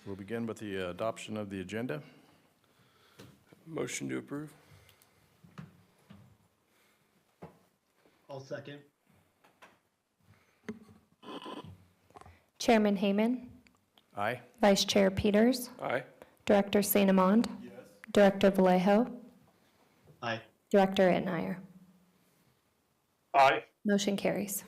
We'll begin with the adoption of the agenda. Motion to approve. I'll second. Chairman Hayman, Aye. Vice Chair Peters, Aye. Director St. Amand, Director Vallejo, Aye. Director Itmeyer. Aye. Motion carries.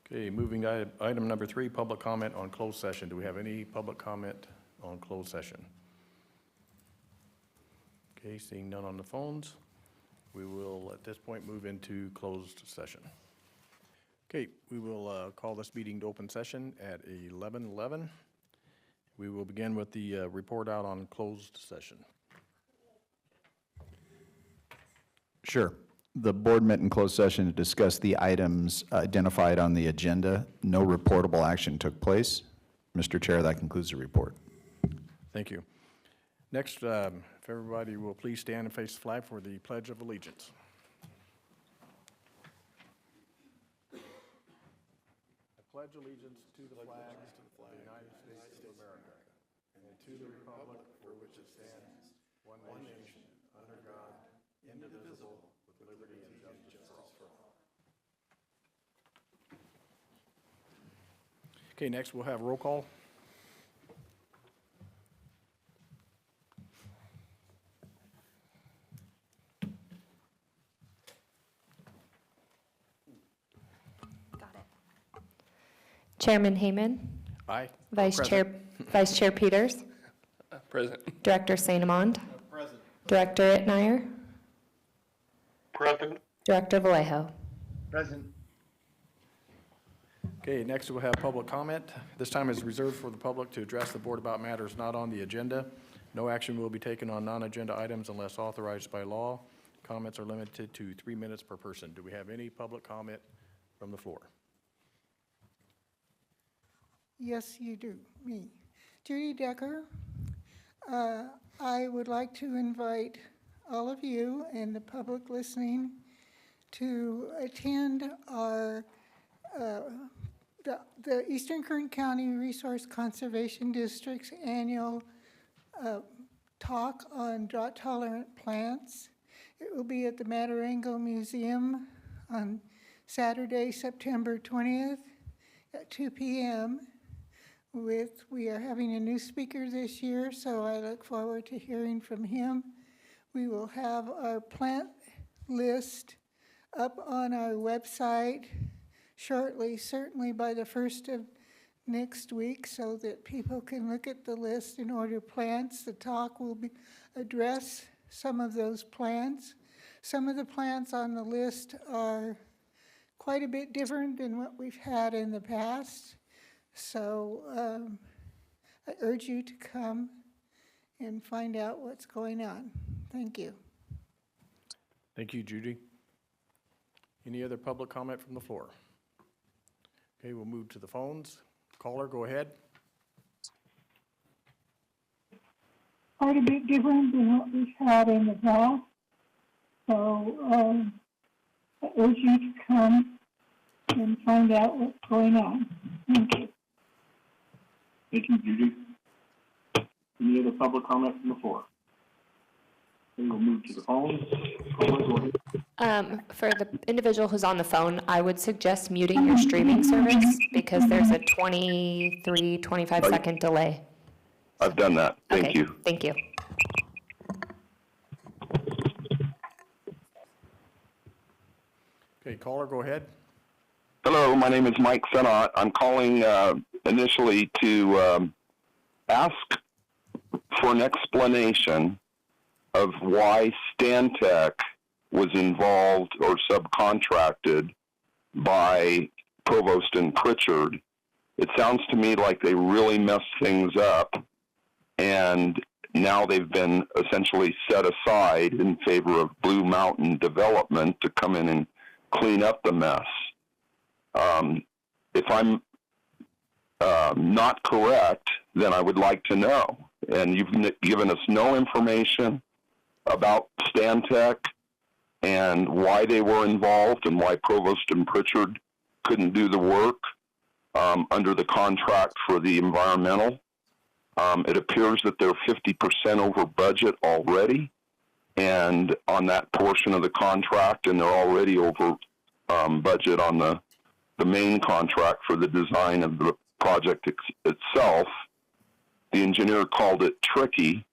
Okay, moving to item number 3, public comment on closed session. Do we have any public comment on closed session? Okay, seeing none on the phones, we will at this point move into closed session. Okay, we will call this meeting to open session at 11:11. We will begin with the report out on closed session. Sure. The board met in closed session to discuss the items identified on the agenda. No reportable action took place. Mr. Chair, that concludes the report. Thank you. Next, if everybody will please stand and face the flag for the Pledge of Allegiance. I pledge allegiance to the flag of the United States of America and to the republic for which it stands, one nation, under God, indivisible, with liberty and justice for all. Okay, next we'll have roll call. Chairman Hayman, Aye. Vice Chair Peters, Present. Director St. Amand, Present. Director Itmeyer, Present. Director Vallejo. Present. Okay, next we'll have public comment. This time is reserved for the public to address the board about matters not on the agenda. No action will be taken on non-agenda items unless authorized by law. Comments are limited to 3 minutes per person. Do we have any public comment from the floor? Yes, you do. Me. Judy Decker. I would like to invite all of you and the public listening to attend our the Eastern Kern County Resource Conservation District's annual talk on drought-tolerant plants. It will be at the Matarango Museum on Saturday, September 20th at 2 p.m. We are having a new speaker this year, so I look forward to hearing from him. We will have our plant list up on our website shortly, certainly by the 1st of next week, so that people can look at the list and order plants. The talk will address some of those plants. Some of the plants on the list are quite a bit different than what we've had in the past. So I urge you to come and find out what's going on. Thank you. Thank you, Judy. Any other public comment from the floor? Okay, we'll move to the phones. Caller, go ahead. Quite a bit different than what we've had in the past. So I urge you to come and find out what's going on. Thank you. Thank you, Judy. Any other public comment from the floor? Then we'll move to the phone. Caller, go ahead. For the individual who's on the phone, I would suggest muting your streaming service because there's a 25 second delay. I've done that. Thank Okay, you. Thank you. Okay, caller, go ahead. Hello, my name is Mike Senot. I'm calling initially to ask for an explanation of why Stantec was involved or subcontracted by Provost and Pritchard. It sounds to me like they really messed things up, and now they've been essentially set aside in favor of Blue Mountain Development to come in and clean up the mess. If I'm not correct, then I would like to know. And you've given us no information about Stantec and why they were involved and why Provost and Pritchard couldn't do the work under the contract for the environmental. It appears that they're 50% over budget already, and on that portion of the contract, and they're already over budget on the main contract for the design of the project itself. The engineer called it tricky,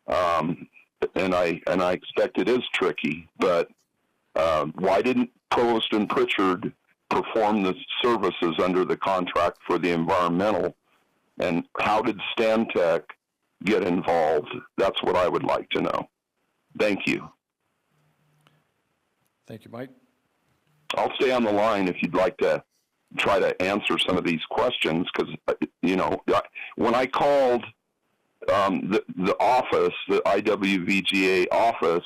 and I expect it is tricky. But why didn't Provost and Pritchard perform the services under the contract for the environmental? And how did Stantec get involved? That's what I would like to know. Thank you. Thank you, Mike. I'll stay on the line if you'd like to try to answer some of these questions, because, when I called the office, the IWVGA office,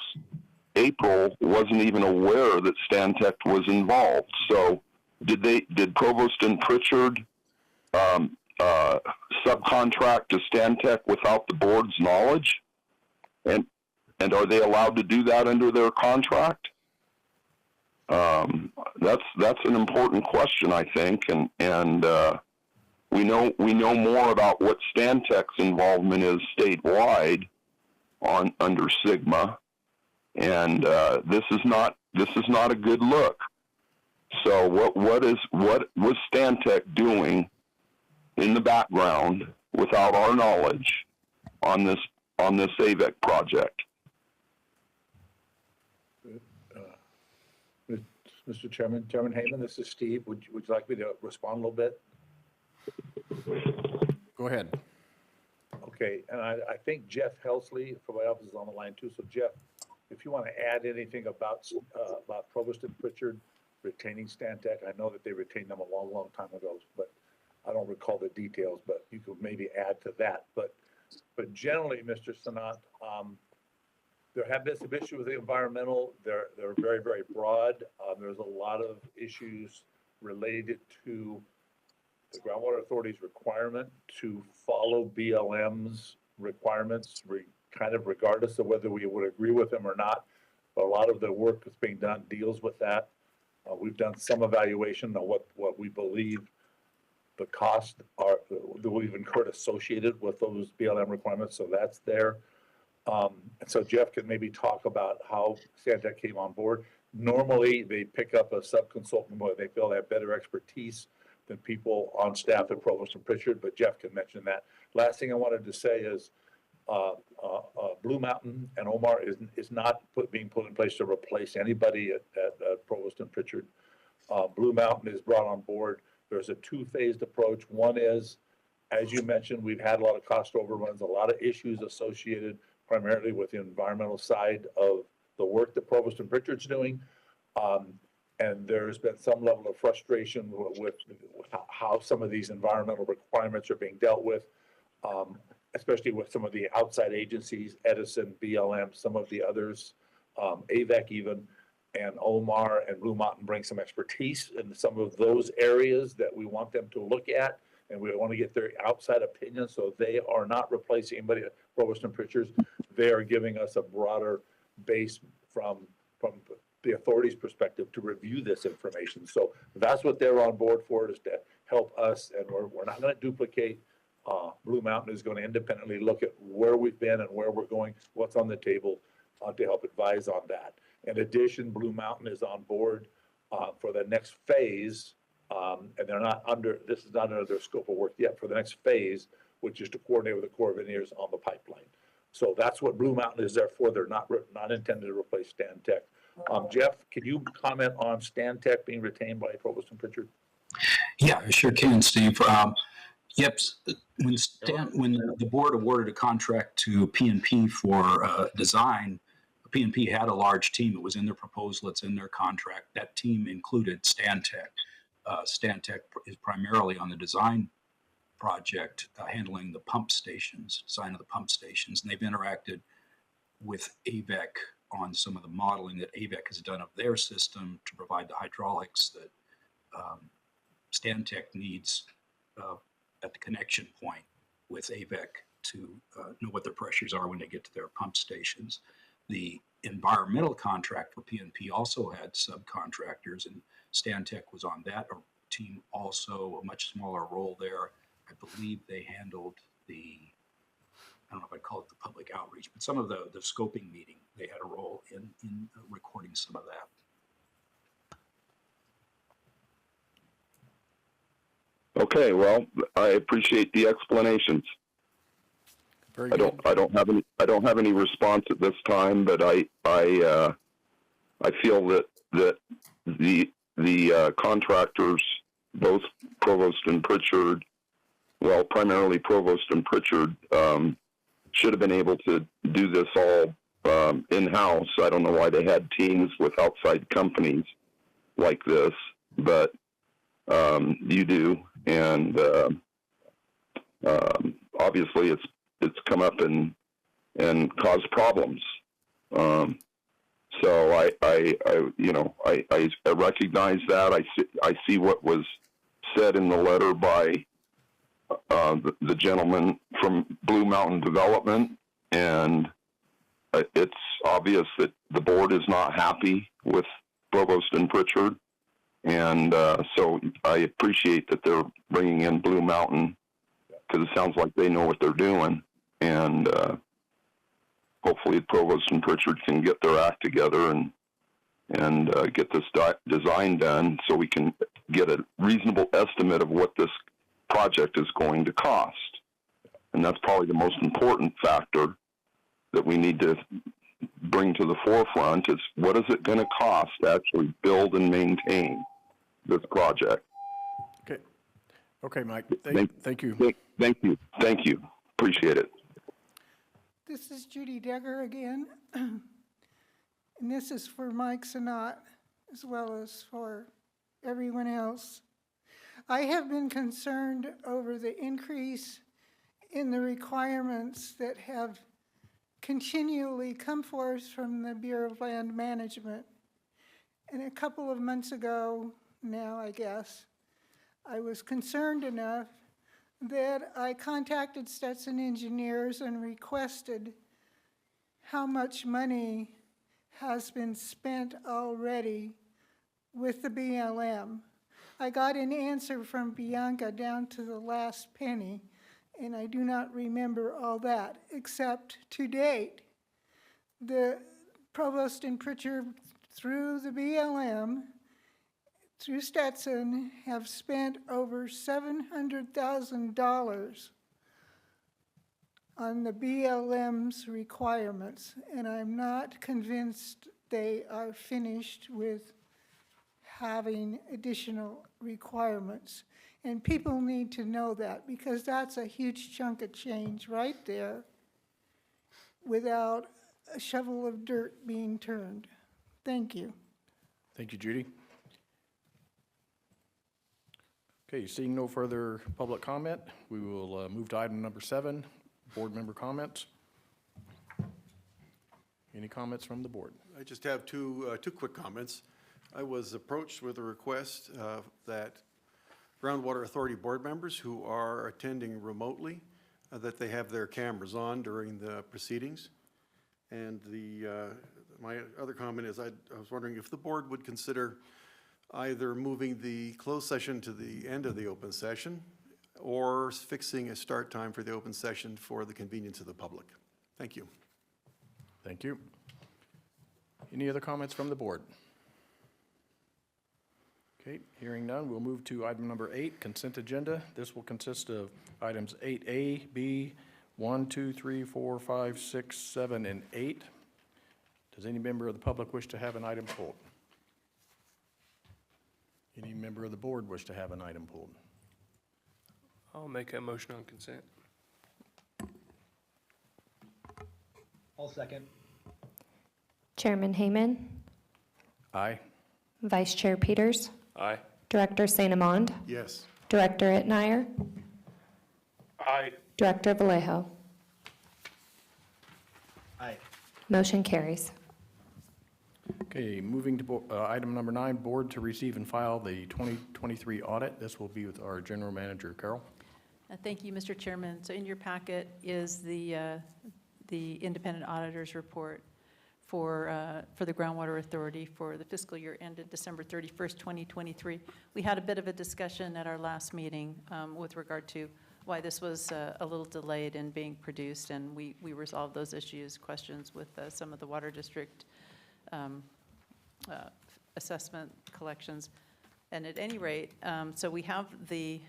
April wasn't even aware that Stantec was involved. So did Provost and Pritchard subcontract to Stantec without the board's knowledge? And are they allowed to do that under their contract? That's an important question, I think, and we know more about what Stantec's involvement is statewide under Sigma, and this is not a good look. So what was Stantec doing in the background without our knowledge on this AVEC project? Mr. Chairman, Chairman Heyman, this is Steve. Would you like me to respond a little bit? Go ahead. Okay, and I think Jeff Helsley from my office is on the line too. So Jeff, if you want to add anything about Provost and Pritchard retaining Stantec, I know that they retained them a long, long time ago, but I don't recall the details, but you could maybe add to that. But generally, Mr. Sanat, there have been some issues with the environmental. They're very, very broad. There's a lot of issues related to the Groundwater Authority's requirement to follow BLM's requirements, kind of regardless of whether we would agree with them or not. But a lot of the work that's being done deals with that. We've done some evaluation of what we believe the costs are that we've incurred associated with those BLM requirements. So that's there. And so Jeff can maybe talk about how Stantec came on board. Normally, they pick up a sub-consultant where they feel they have better expertise than people on staff at Provost and Pritchard, but Jeff can mention that. Last thing I wanted to say is Blue Mountain and Omar is not being put in place to replace anybody at Provost and Pritchard. Blue Mountain is brought on board. There's a two-phased approach. One is, as you mentioned, we've had a lot of cost overruns, a lot of issues associated primarily with the environmental side of the work that Provost and Pritchard's doing. And there's been some level of frustration with how some of these environmental requirements are being dealt with, especially with some of the outside agencies, Edison, BLM, some of the others, AVEC even, and Omar and Blue Mountain bring some expertise in some of those areas that we want them to look at, and we want to get their outside opinion, so they are not replacing anybody at Provost and Pritchard's. They are giving us a broader base from the authority's perspective to review this information. So that's what they're on board for, is to help us, and we're not going to duplicate. Blue Mountain is going to independently look at where we've been and where we're going, what's on the table, to help advise on that. In addition, Blue Mountain is on board for the next phase, and this is not under their scope of work yet, for the next phase, which is to coordinate with the Corps of Engineers on the pipeline. So that's what Blue Mountain is there for. They're not intended to replace Stantec. Jeff, can you comment on Stantec being retained by Provost and Pritchard? Yeah, I sure can, Steve. Yep, when the board awarded a contract to P&P for design, P&P had a large team. It was in their proposal. It's in their contract. That team included Stantec. Stantec is primarily on the design project, handling the pump stations, design of the pump stations, and they've interacted with AVEC on some of the modeling that AVEC has done of their system to provide the hydraulics that Stantec needs at the connection point with AVEC to know what their pressures are when they get to their pump stations. The environmental contract for P&P also had subcontractors, and Stantec was on that team also, a much smaller role there. I believe they handled the I don't know if I'd call it the public outreach, but some of the scoping meeting, they had a role in recording some of that. Okay, well, I appreciate the explanations. Very good. I don't have any response at this time, but I feel that the contractors, both Provost and Pritchard, well, primarily Provost and Pritchard, should have been able to do this all in-house. I don't know why they had teams with outside companies like this, but you do, and obviously it's come up and caused problems. So I recognize that. I see what was said in the letter by the gentleman from Blue Mountain Development, and it's obvious that the board is not happy with Provost and Pritchard, and so I appreciate that they're bringing in Blue Mountain, because it sounds like they know what they're doing, and hopefully Provost and Pritchard can get their act together and get this design done so we can get a reasonable estimate of what this project is going to cost. And that's probably the most important factor that we need to bring to the forefront is what is it going to cost to actually build and maintain this project. Okay. Okay, Mike. Thank you. Thank you. Appreciate it. This is Judy Degger again. And this is for Mike Sanat as well as for everyone else. I have been concerned over the increase in the requirements that have continually come forth from the Bureau of Land Management. And a couple of months ago now, I guess, I was concerned enough that I contacted Stetson Engineers and requested how much money has been spent already with the BLM. I got an answer from Bianca down to the last penny, and I do not remember all that, except to date, the Provost and Pritchard, through the BLM, through Stetson, have spent over $700,000 on the BLM's requirements, and I'm not convinced they are finished with having additional requirements. And people need to know that, because that's a huge chunk of change right there without a shovel of dirt being turned. Thank you. Thank you, Judy. Okay, seeing no further public comment, we will move to item number 7, board member comments. Any comments from the board? I just have two quick comments. I was approached with a request that Groundwater Authority board members who are attending remotely, that they have their cameras on during the proceedings. And my other comment is I was wondering if the board would consider either moving the closed session to the end of the open session or fixing a start time for the open session for the convenience of the public. Thank you. Thank you. Any other comments from the board? Okay, hearing none, we'll move to item number 8, consent agenda. This will consist of items 8A, B, 1, 2, 3, 4, 5, 6, 7, and 8. Does any member of the public wish to have an item pulled? Any member of the board wish to have an item pulled? I'll make a motion on consent. I'll second. Chairman Hayman, Aye. Vice Chair Peters, Aye. Director St. Amand, Yes. Director Itnire, Aye. Director Vallejo. Aye. Motion carries. Okay, moving to item number 9, board to receive and file the 2023 audit. This will be with our general manager, Carol. Thank you, Mr. Chairman. So in your packet is the independent auditor's report for the Groundwater Authority for the fiscal year ended December 31st, 2023. We had a bit of a discussion at our last meeting with regard to why this was a little delayed in being produced, and we resolved those issues, questions with some of the water district assessment collections. And at any rate, so we have the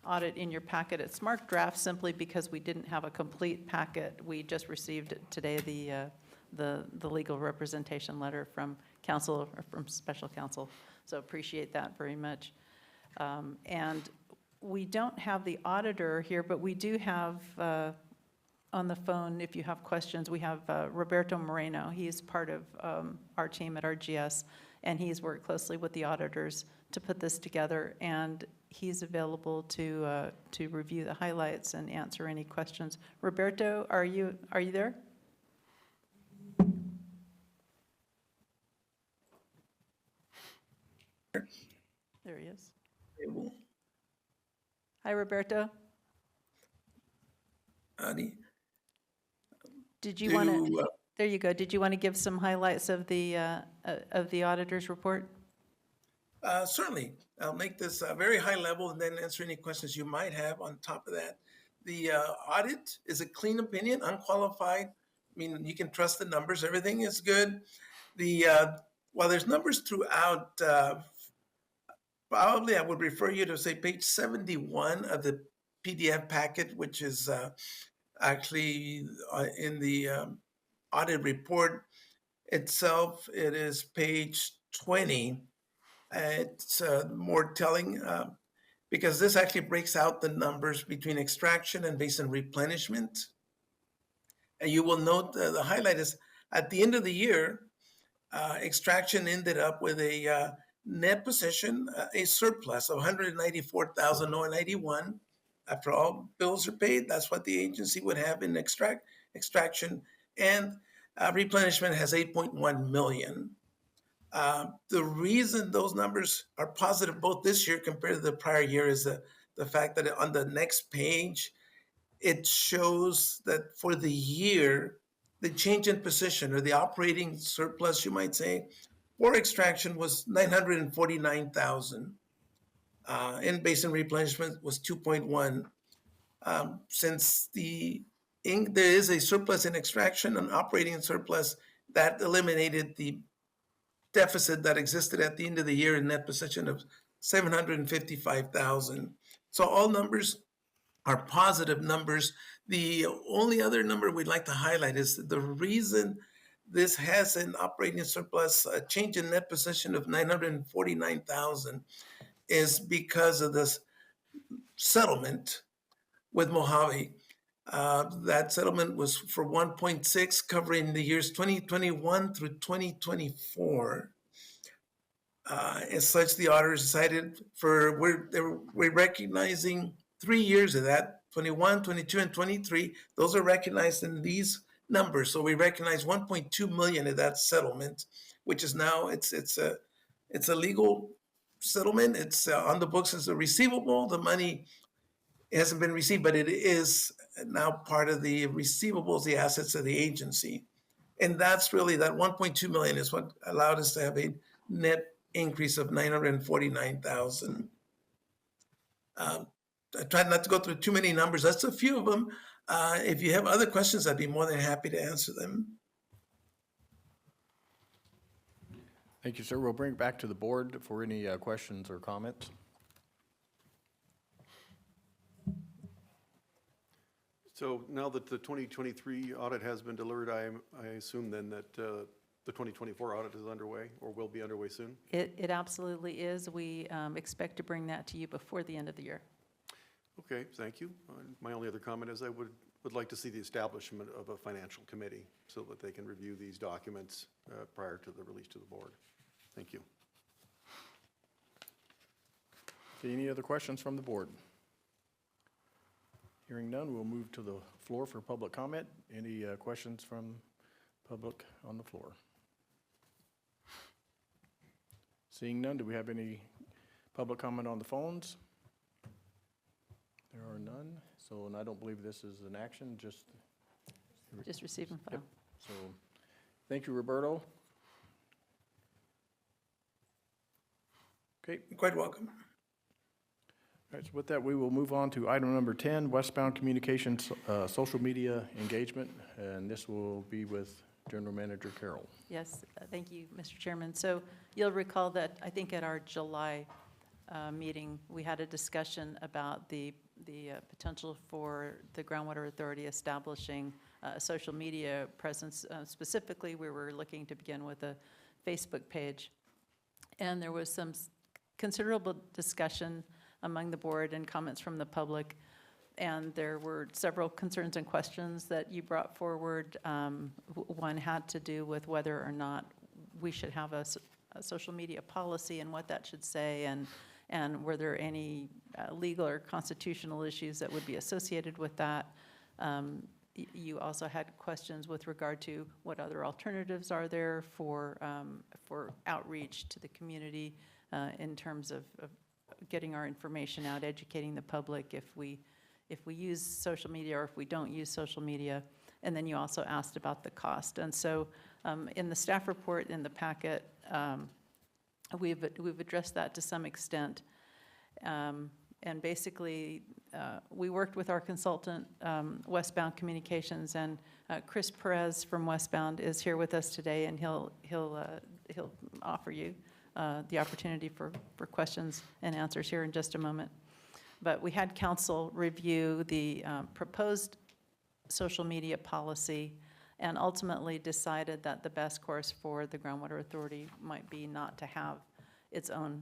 audit in your packet. It's marked draft simply because we didn't have a complete packet. We just received today the legal representation letter from counsel, or from special counsel. So appreciate that very much. And we don't have the auditor here, but we do have on the phone, if you have questions, we have Roberto Moreno. He's part of our team at RGS, and he's worked closely with the auditors to put this together, and he's available to review the highlights and answer any questions. Roberto, are you there? There he is. Hi, Roberto. Did you want to? There you go. Did you want to give some highlights of the auditor's report? Certainly. I'll make this very high level and then answer any questions you might have on top of that. The audit is a clean opinion, unqualified. I mean, you can trust the numbers. Everything is good. While there's numbers throughout, probably I would refer you to, say, page 71 of the PDF packet, which is actually in the audit report itself. It is page 20. It's more telling because this actually breaks out the numbers between extraction and basin replenishment. And you will note the highlight is at the end of the year, extraction ended up with a net position, a surplus of $194,091. After all bills are paid, that's what the agency would have in extraction, and replenishment has 8.1 million. The reason those numbers are positive both this year compared to the prior year is the fact that on the next page, it shows that for the year, the change in position, or the operating surplus, you might say, for extraction was 949,000. In basin replenishment was 2.1. Since there is a surplus in extraction, an operating surplus, that eliminated the deficit that existed at the end of the year in net position of 755,000. So all numbers are positive numbers. The only other number we'd like to highlight is the reason this has an operating surplus, a change in net position of 949,000, is because of this settlement with Mojave. That settlement was for 1.6, covering the years 2021 through 2024. As such, the auditors decided we're recognizing 3 years of that, 21, 22, and 23. Those are recognized in these numbers. So we recognize 1.2 million of that settlement, which is now it's a legal settlement. It's on the books as a receivable. The money hasn't been received, but it is now part of the receivables, the assets of the agency. And that's really, that 1.2 million is what allowed us to have a net increase of 949,000. I tried not to go through too many numbers. That's a few of them. If you have other questions, I'd be more than happy to answer them. Thank you, sir. We'll bring it back to the board for any questions or comments. So now that the 2023 audit has been delivered, I assume then that the 2024 audit is underway or will be underway soon? It absolutely is. We expect to bring that to you before the end of the year. Okay, thank you. My only other comment is I would like to see the establishment of a financial committee so that they can review these documents prior to the release to the board. Thank you. Okay, any other questions from the board? Hearing none, we'll move to the floor for public comment. Any questions from public on the floor? Seeing none, do we have any public comment on the phones? There are none, so, and I don't believe this is an action, just receive and file. Yep. So, thank you, Roberto. Okay. You're quite welcome. All right, so with that, we will move on to item number 10, westbound communications, social media engagement, and this will be with General Manager Carroll. Yes, thank you, Mr. Chairman. So you'll recall that I think at our July meeting, we had a discussion about the potential for the Groundwater Authority establishing a social media presence. Specifically, we were looking to begin with a Facebook page. And there was some considerable discussion among the board and comments from the public. And there were several concerns and questions that you brought forward. One had to do with whether or not we should have a social media policy and what that should say, and were there any legal or constitutional issues that would be associated with that. You also had questions with regard to what other alternatives are there for outreach to the community in terms of getting our information out, educating the public if we use social media or if we don't use social media. And then you also asked about the cost. And so in the staff report in the packet, we've addressed that to some extent. And basically, we worked with our consultant, Westbound Communications, and Chris Perez from Westbound is here with us today, and he'll offer you the opportunity for questions and answers here in just a moment. But we had council review the proposed social media policy and ultimately decided that the best course for the Groundwater Authority might be not to have its own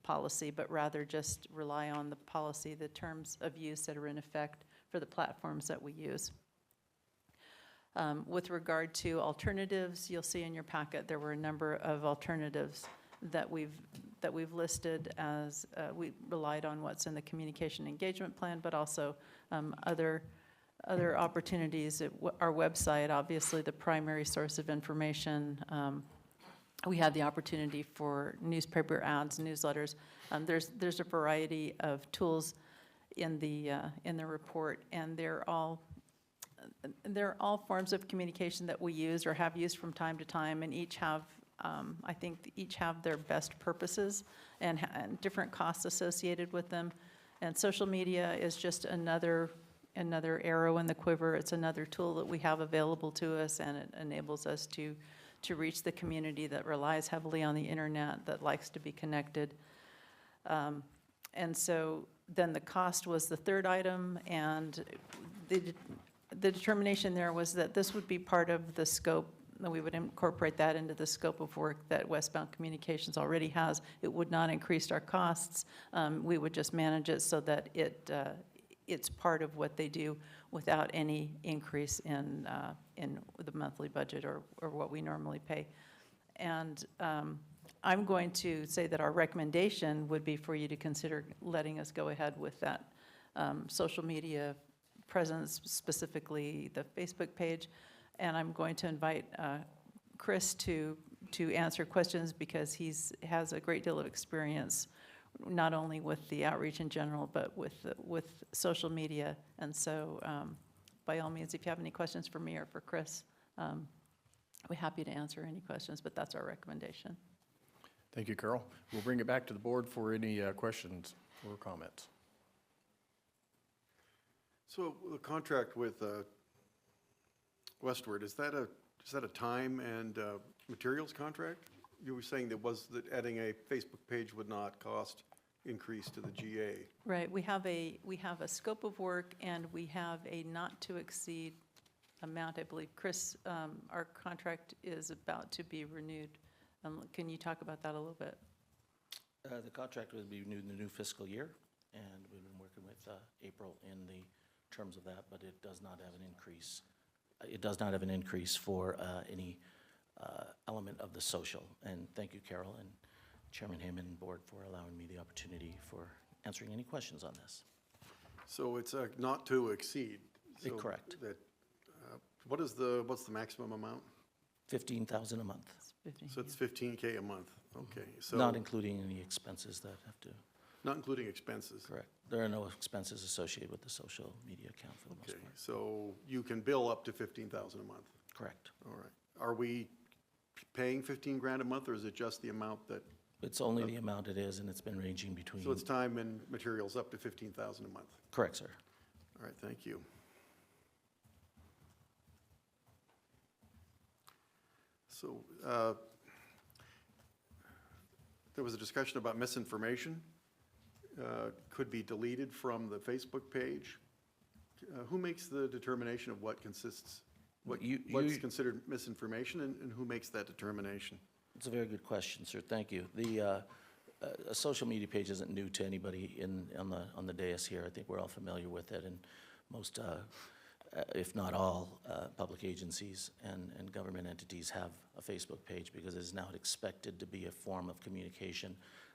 policy, but rather just rely on the policy, the terms of use that are in effect for the platforms that we use. With regard to alternatives, you'll see in your packet there were a number of alternatives that we've listed as we relied on what's in the communication engagement plan, but also other opportunities at our website, obviously the primary source of information. We had the opportunity for newspaper ads, newsletters. There's a variety of tools in the report, and they're all forms of communication that we use or have used from time to time, and each have I think each have their best purposes and different costs associated with them. And social media is just another arrow in the quiver. It's another tool that we have available to us, and it enables us to reach the community that relies heavily on the internet, that likes to be connected. And so then the cost was the third item, and the determination there was that this would be part of the scope, that we would incorporate that into the scope of work that Westbound Communications already has. It would not increase our costs. We would just manage it so that it's part of what they do without any increase in the monthly budget or what we normally pay. And I'm going to say that our recommendation would be for you to consider letting us go ahead with that social media presence, specifically the Facebook page. And I'm going to invite Chris to answer questions because he has a great deal of experience, not only with the outreach in general, but with social media. And so by all means, if you have any questions for me or for Chris, we're happy to answer any questions, but that's our recommendation. Thank you, Carol. We'll bring it back to the board for any questions or comments. So the contract with Westward, is that a time and materials contract? You were saying that adding a Facebook page would not cost increase to the GA. Right. We have a scope of work, and we have a not to exceed amount. I believe, Chris, our contract is about to be renewed. Can you talk about that a little bit? The contract would be renewed in the new fiscal year, and we've been working with April in the terms of that, but it does not have an increase. It does not have an increase for any element of the social. And thank you, Carol and Chairman Heyman and Board for allowing me the opportunity for answering any questions on this. So it's not to exceed. So Correct. That, what's the maximum amount? $15,000 a month. So it's $15K a month. Okay. So Not including any expenses that have to. Not including expenses. Correct. There are no expenses associated with the social media account for the most Okay. part. So you can bill up to $15,000 a month. Correct. All right. Are we paying 15 grand a month, or is it just the amount that It's only the amount it is, and it's been ranging between. So it's time and materials up to 15,000 a month. Correct, sir. All right, thank you. So there was a discussion about misinformation. Could be deleted from the Facebook page. Who makes the determination of what consists, what's considered misinformation, and who makes that determination? It's a very good question, sir. Thank you. A social media page isn't new to anybody on the dais here. I think we're all familiar with it, and most, if not all, public agencies and government entities have a Facebook page because it is now expected to be a form of communication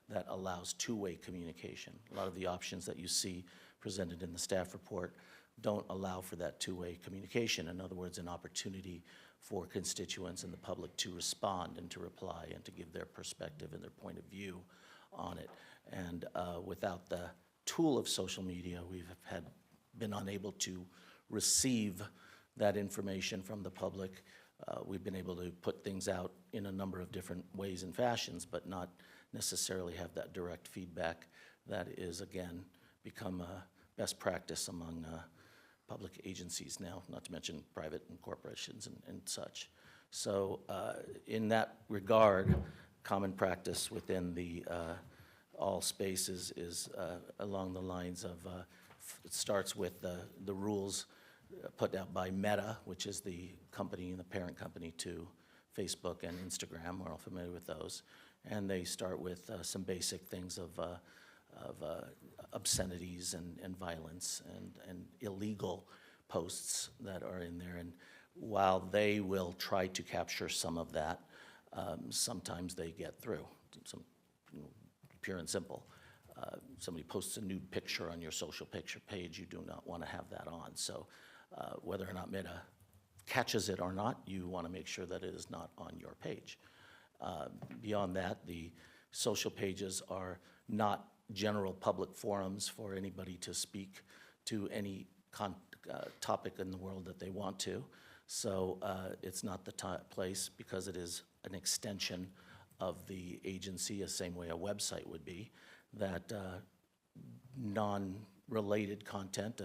that allows two-way communication. A lot of the options that you see presented in the staff report don't allow for that two-way communication. In other words, an opportunity for constituents and the public to respond and to reply and to give their perspective and their point of view on it. And without the tool of social media, we've been unable to receive that information from the public. We've been able to put things out in a number of different ways and fashions, but not necessarily have that direct feedback that is, again, become best practice among public agencies now, not to mention private and corporations and such. So in that regard, common practice within the all spaces is along the lines of, it starts with the rules put out by Meta, which is the company and the parent company to Facebook and Instagram. We're all familiar with those. And they start with some basic things of obscenities and violence and illegal posts that are in there. And while they will try to capture some of that, sometimes they get through. Some, pure and simple. Somebody posts a nude picture on your social picture page, you do not want to have that on. So whether or not Meta catches it or not, you want to make sure that it is not on your page. Beyond that, the social pages are not general public forums for anybody to speak to any topic in the world that they want to. So it's not the place because it is an extension of the agency, the same way a website would be, that non-related content,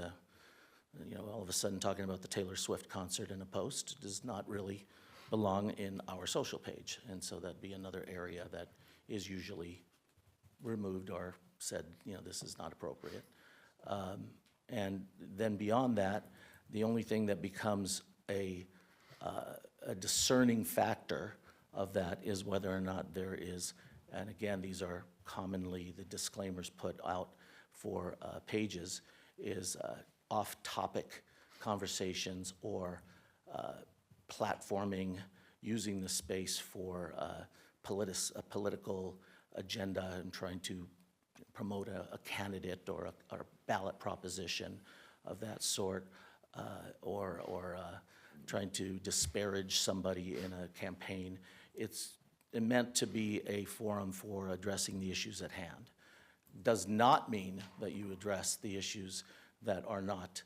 all of a sudden talking about the Taylor Swift concert in a post does not really belong in our social page. And so that'd be another area that is usually removed or said, this is not appropriate. And then beyond that, the only thing that becomes a discerning factor of that is whether or not there is, and again, these are commonly the disclaimers put out for pages, is off-topic conversations or platforming, using the space for a political agenda and trying to promote a candidate or a ballot proposition of that sort, or trying to disparage somebody in a campaign. It's meant to be a forum for addressing the issues at hand. Does not mean that you address the issues that are not,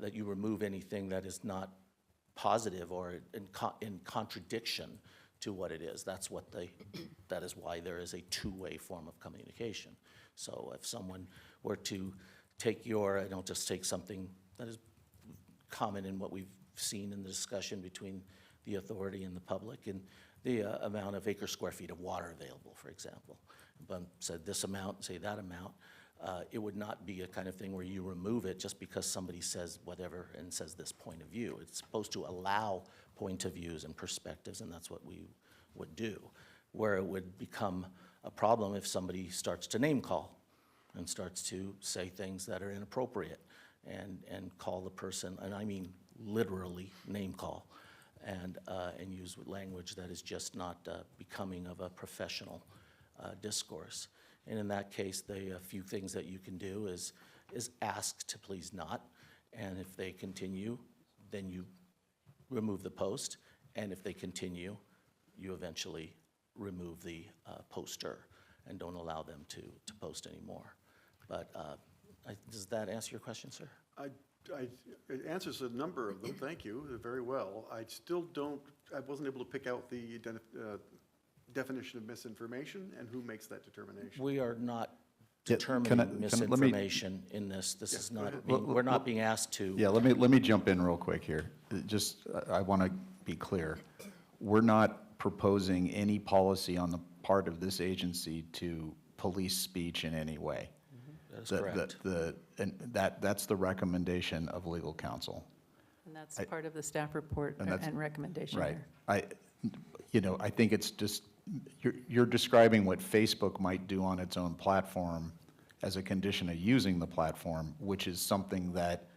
that you remove anything that is not positive or in contradiction to what it is. That is why there is a two-way form of communication. So if someone were to take I don't just take something that is common in what we've seen in the discussion between the authority and the public, and the amount of acre square feet of water available, for example. But said this amount, say that amount, it would not be a kind of thing where you remove it just because somebody says whatever and says this point of view. It's supposed to allow point of views and perspectives, and that's what we would do. Where it would become a problem if somebody starts to name call and starts to say things that are inappropriate and call the person, and I mean literally name call, and use language that is just not becoming of a professional discourse. And in that case, the few things that you can do is ask to please not, and if they continue, then you remove the post, and if they continue, you eventually remove the poster and don't allow them to post anymore. But does that answer your question, sir? It answers a number of them, thank you, very well. I still don't, I wasn't able to pick out the definition of misinformation, and who makes that determination? We are not Yeah, determining let me- misinformation in this. This is go not, ahead. we're not being asked to. Yeah, let me jump in real quick here. I want to be clear. We're not proposing any policy on the part of this agency to police speech in any way. That is correct. And that's the recommendation of legal counsel. And that's part of the staff report And that's- and recommendation Right. there. I think it's just, you're describing what Facebook might do on its own platform as a condition of using the platform, which is something that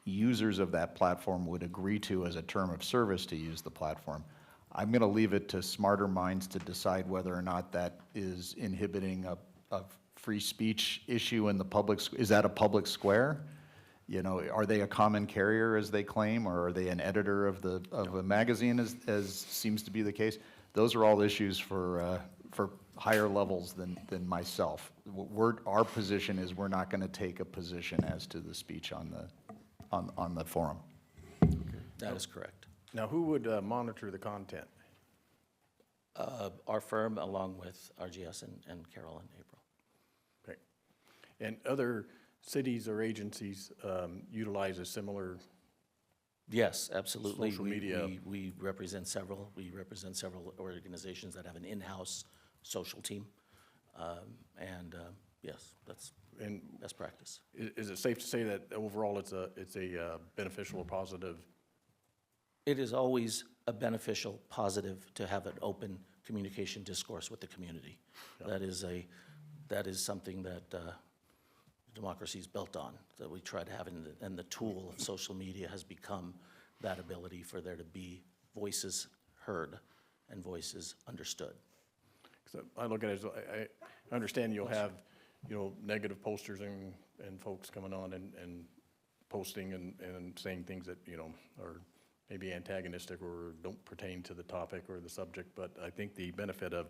users of that platform would agree to as a term of service to use the platform. I'm going to leave it to smarter minds to decide whether or not that is inhibiting a free speech issue in the public, is that a public square? Are they a common carrier as they claim, or are they an editor of a magazine as seems to be the case? Those are all issues for higher levels than myself. Our position is we're not going to take a position as to the speech on the forum. That is correct. Now, who would monitor the content? Our firm, along with RGS and Carol and April. Okay. And other cities or agencies utilize a similar? Yes, absolutely. Social media. We represent several. We represent several organizations that have an in-house social team. Yes, that's best practice. Is it safe to say that overall it's a beneficial or positive? It is always a beneficial, positive to have an open communication discourse with the community. Yeah. That is something that democracy is built on, that we try to have, and the tool of social media has become that ability for there to be voices heard and voices understood. So I look at it as, I understand you'll have, negative posters and folks coming on and posting and saying things that, are maybe antagonistic or don't pertain to the topic or the subject, but I think the benefit of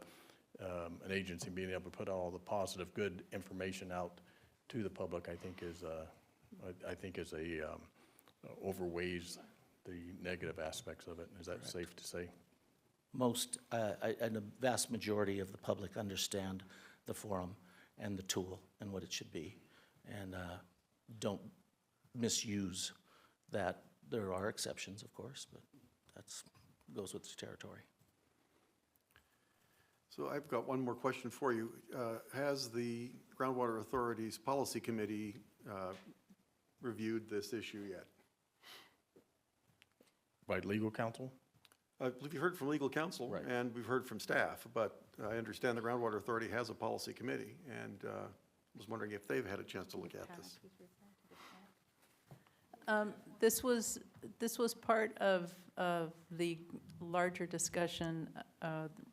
an agency being able to put all the positive, good information out to the public, I think is overweighs the negative aspects of it. Is that Correct. safe to say? Most, and a vast majority of the public understand the forum and the tool and what it should be, and don't misuse that. There are exceptions, of course, but that's goes with the territory. So I've got one more question for you. Has the Groundwater Authority's Policy Committee reviewed this issue yet? By legal counsel? I believe you've heard from legal counsel, Right. and we've heard from staff, but I understand the Groundwater Authority has a policy committee, and was wondering if they've had a chance to look at this. This was part of the larger discussion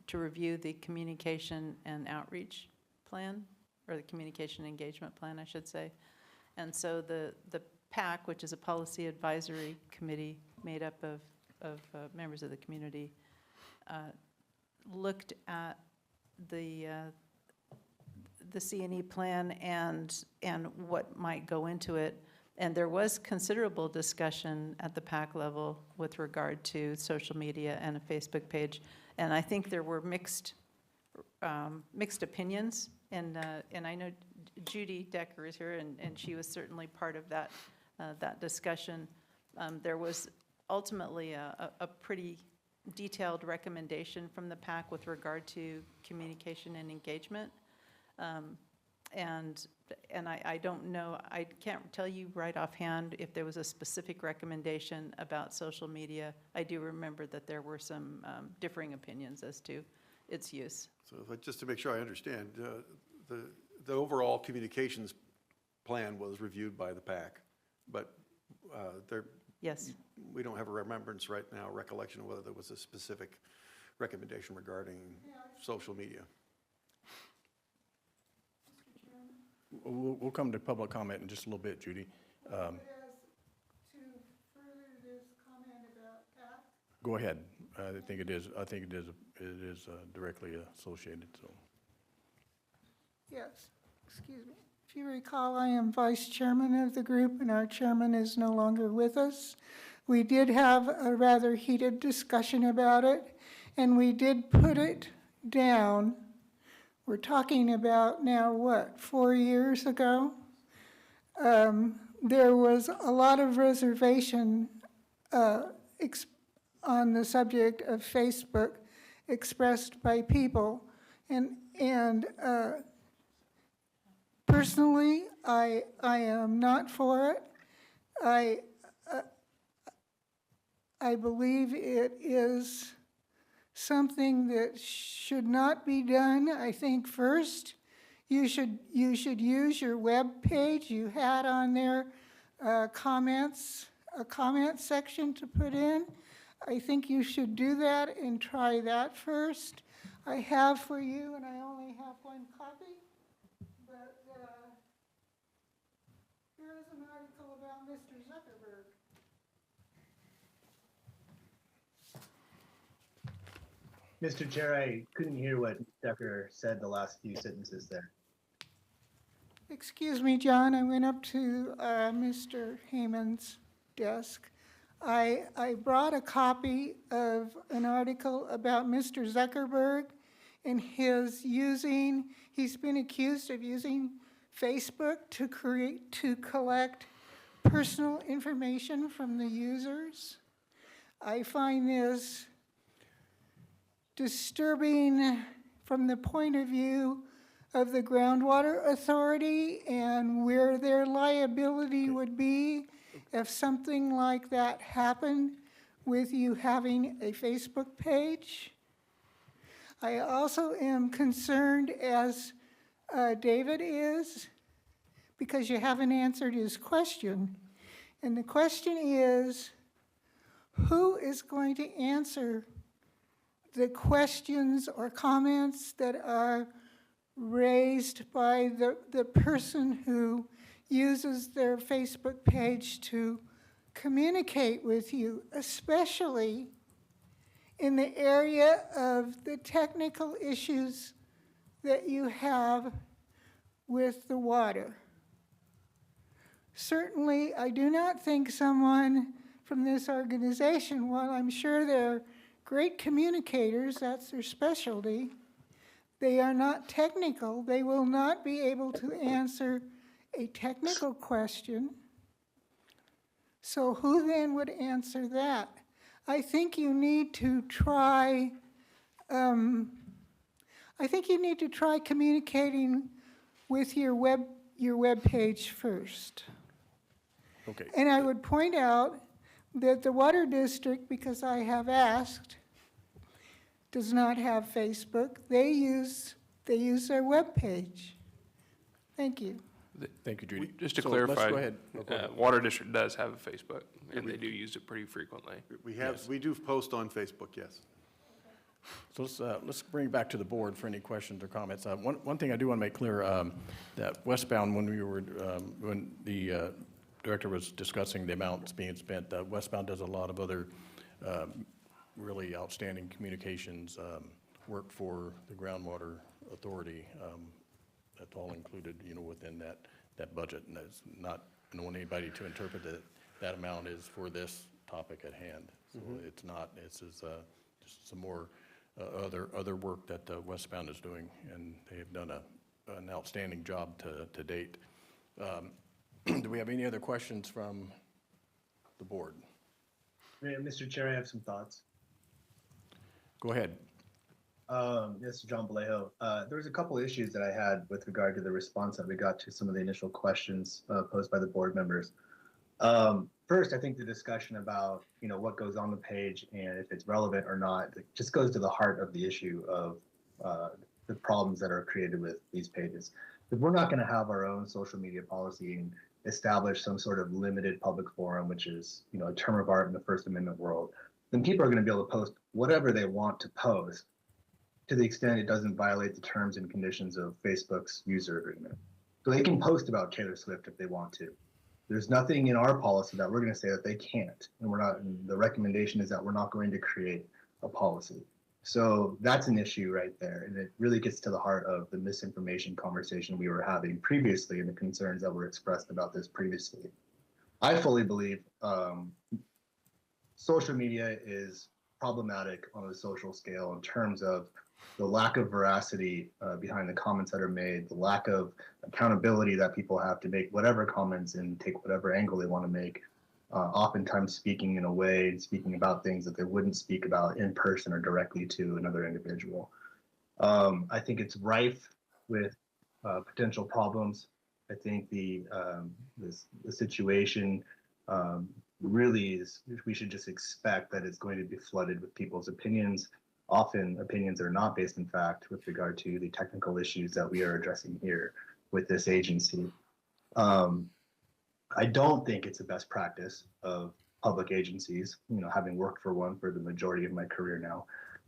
to review the communication and outreach plan, or the communication engagement plan, I should say. And so the PAC, which is a policy advisory committee made up of members of the community, looked at the C&E plan and what might go into it. And there was considerable discussion at the PAC level with regard to social media and a Facebook page. And I think there were mixed opinions. And I know Judy Decker is here, and she was certainly part of that discussion. There was ultimately a pretty detailed recommendation from the PAC with regard to communication and engagement. And I don't know, I can't tell you right offhand if there was a specific recommendation about social media. I do remember that there were some differing opinions as to its use. So just to make sure I understand, the overall communications plan was reviewed by the PAC, but Yes. we don't have a remembrance right now, recollection of whether there was a specific recommendation regarding social media. We'll come to public comment in just a little bit, Judy. To further this comment about PAC, Go ahead. I think it is directly associated, so. yes, excuse me. If you recall, I am vice chairman of the group, and our chairman is no longer with us. We did have a rather heated discussion about it, and we did put it down, we're talking about now, what, 4 years ago? There was a lot of reservation on the subject of Facebook expressed by people. And personally, I am not for it. I believe it is something that should not be done. I think first you should use your web page. You had on there comments, a comment section to put in. I think you should do that and try that first. I have for you, and I only have one copy, but here is an article about Mr. Zuckerberg. Mr. Chair, I couldn't hear what Decker said the last few sentences there. Excuse me, John, I went up to Mr. Heyman's desk. I brought a copy of an article about Mr. Zuckerberg and he's been accused of using Facebook to collect personal information from the users. I find this disturbing from the point of view of the Groundwater Authority and where their liability would be if something like that happened with you having a Facebook page. I also am concerned, as David is, because you haven't answered his question. And the question is, who is going to answer the questions or comments that are raised by the person who uses their Facebook page to communicate with you, especially in the area of the technical issues that you have with the water? Certainly, I do not think someone from this organization, while I'm sure they're great communicators, that's their specialty, they are not technical. They will not be able to answer a technical question. So who then would answer that? I think you need to try, communicating with your web page first. Okay. And I would point out that the Water District, because I have asked, does not have Facebook. They use their web page. Thank you. Thank you, Judy. Just to So let's clarify, go ahead. Water District does have a Facebook, and they do use it pretty frequently. We do post on Facebook, yes. So let's bring it back to the board for any questions or comments. One thing I do want to make clear, that westbound, when the director was discussing the amounts being spent, westbound does a lot of other really outstanding communications work for the Groundwater Authority. That's all included, within that budget, and that's not, I don't want anybody to interpret that amount is for this topic at hand. So it's not. It's just some more other work that Westbound is doing, and they have done an outstanding job to date. Do we have any other questions from the board? Mr. Chair, I have some thoughts. Go ahead. This is John Vallejo. There was a couple issues that I had with regard to the response that we got to some of the initial questions posed by the board members. First, I think the discussion about what goes on the page and if it's relevant or not, it just goes to the heart of the issue of the problems that are created with these pages. If we're not going to have our own social media policy and establish some sort of limited public forum, which is a term of art in the First Amendment world, then people are going to be able to post whatever they want to post, to the extent it doesn't violate the terms and conditions of Facebook's user agreement. So they can post about Taylor Swift if they want to. There's nothing in our policy that we're going to say that they can't, and we're not. And the recommendation is that we're not going to create a policy. So that's an issue right there, and it really gets to the heart of the misinformation conversation we were having previously and the concerns that were expressed about this previously. I fully believe social media is problematic on a social scale in terms of the lack of veracity behind the comments that are made, the lack of accountability that people have to make whatever comments and take whatever angle they want to make, oftentimes speaking in a way and speaking about things that they wouldn't speak about in person or directly to another individual. I think it's rife with potential problems. I think the situation really is, we should just expect that it's going to be flooded with people's opinions, often opinions that are not based in fact with regard to the technical issues that we are addressing here with this agency. I don't think it's a best practice of public agencies, having worked for one for the majority of my career now.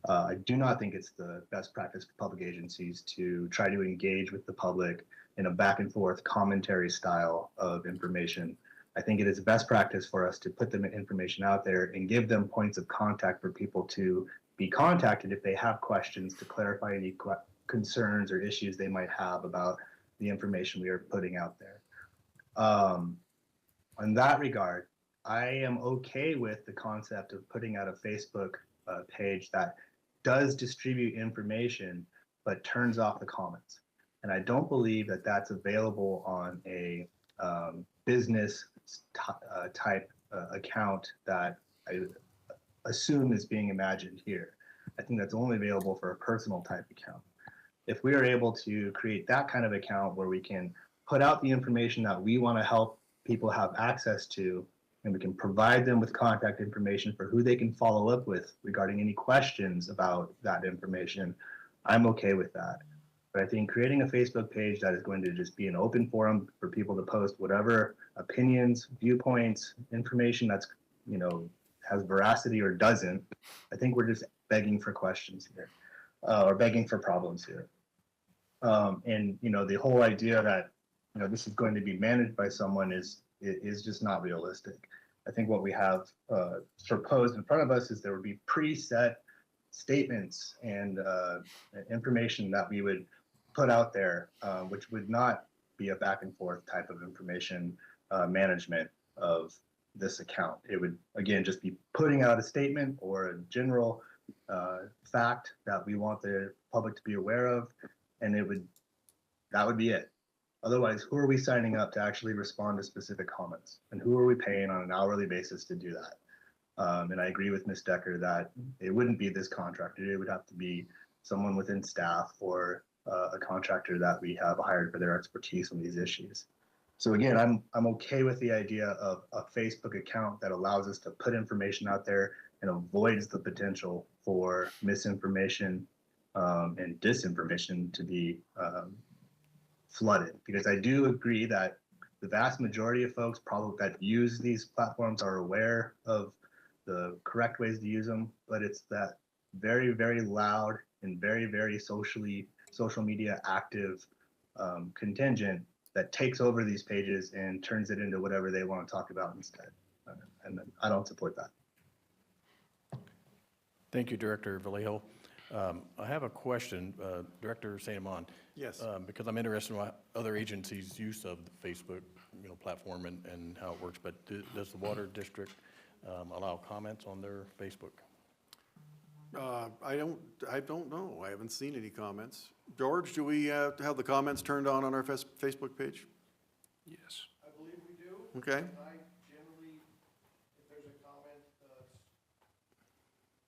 I do not think it's the best practice for public agencies to try to engage with the public in a back and forth commentary style of information. I think it is best practice for us to put the information out there and give them points of contact for people to be contacted if they have questions, to clarify any concerns or issues they might have about the information we are putting out there. In that regard, I am okay with the concept of putting out a Facebook page that does distribute information, but turns off the comments. And I don't believe that that's available on a business type account that I assume is being imagined here. I think that's only available for a personal type account. If we are able to create that kind of account where we can put out the information that we want to help people have access to, and we can provide them with contact information for who they can follow up with regarding any questions about that information, I'm okay with that. But I think creating a Facebook page that is going to just be an open forum for people to post whatever opinions, viewpoints, information that's, has veracity or doesn't, I think we're just begging for questions here, or begging for problems here. And the whole idea that this is going to be managed by someone is just not realistic. I think what we have proposed in front of us is there would be preset statements and information that we would put out there, which would not be a back and forth type of information management of this account. It would, again, just be putting out a statement or a general fact that we want the public to be aware of, and that would be it. Otherwise, who are we signing up to actually respond to specific comments? And who are we paying on an hourly basis to do that? And I agree with Ms. Decker that it wouldn't be this contractor. It would have to be someone within staff or a contractor that we have hired for their expertise on these issues. So again, I'm okay with the idea of a Facebook account that allows us to put information out there and avoids the potential for misinformation and disinformation to be flooded, because I do agree that the vast majority of folks probably that use these platforms are aware of the correct ways to use them, but it's that very, very loud and very, very social media active contingent that takes over these pages and turns it into whatever they want to talk about instead. And I don't support that. Thank you, Director Vallejo. I have a question, Director St. Amon. Yes. Because I'm interested in what other agencies' use of the Facebook, platform and how it works. But does the Water District allow comments on their Facebook? I don't know. I haven't seen any comments. George, do we have the comments turned on our Facebook page? Yes. I believe we do. Okay. I generally, if there's a comment that's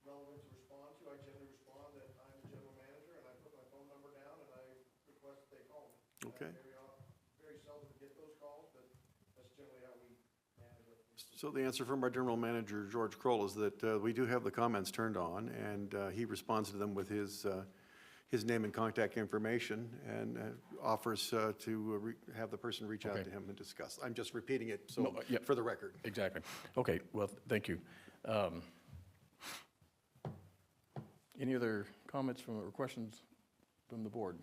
relevant to respond to, I generally respond that I'm the general manager and I put my phone number down and I request that they call me. Okay. Very seldom get those calls, but that's generally how we manage it. So the answer from our general manager, George Kroll, is that we do have the comments turned on, and he responds to them with his name and contact information, and offers to have the person reach out to him and discuss. I'm just repeating it for the record. Exactly. Okay, well, thank you. Any other comments or questions from the board?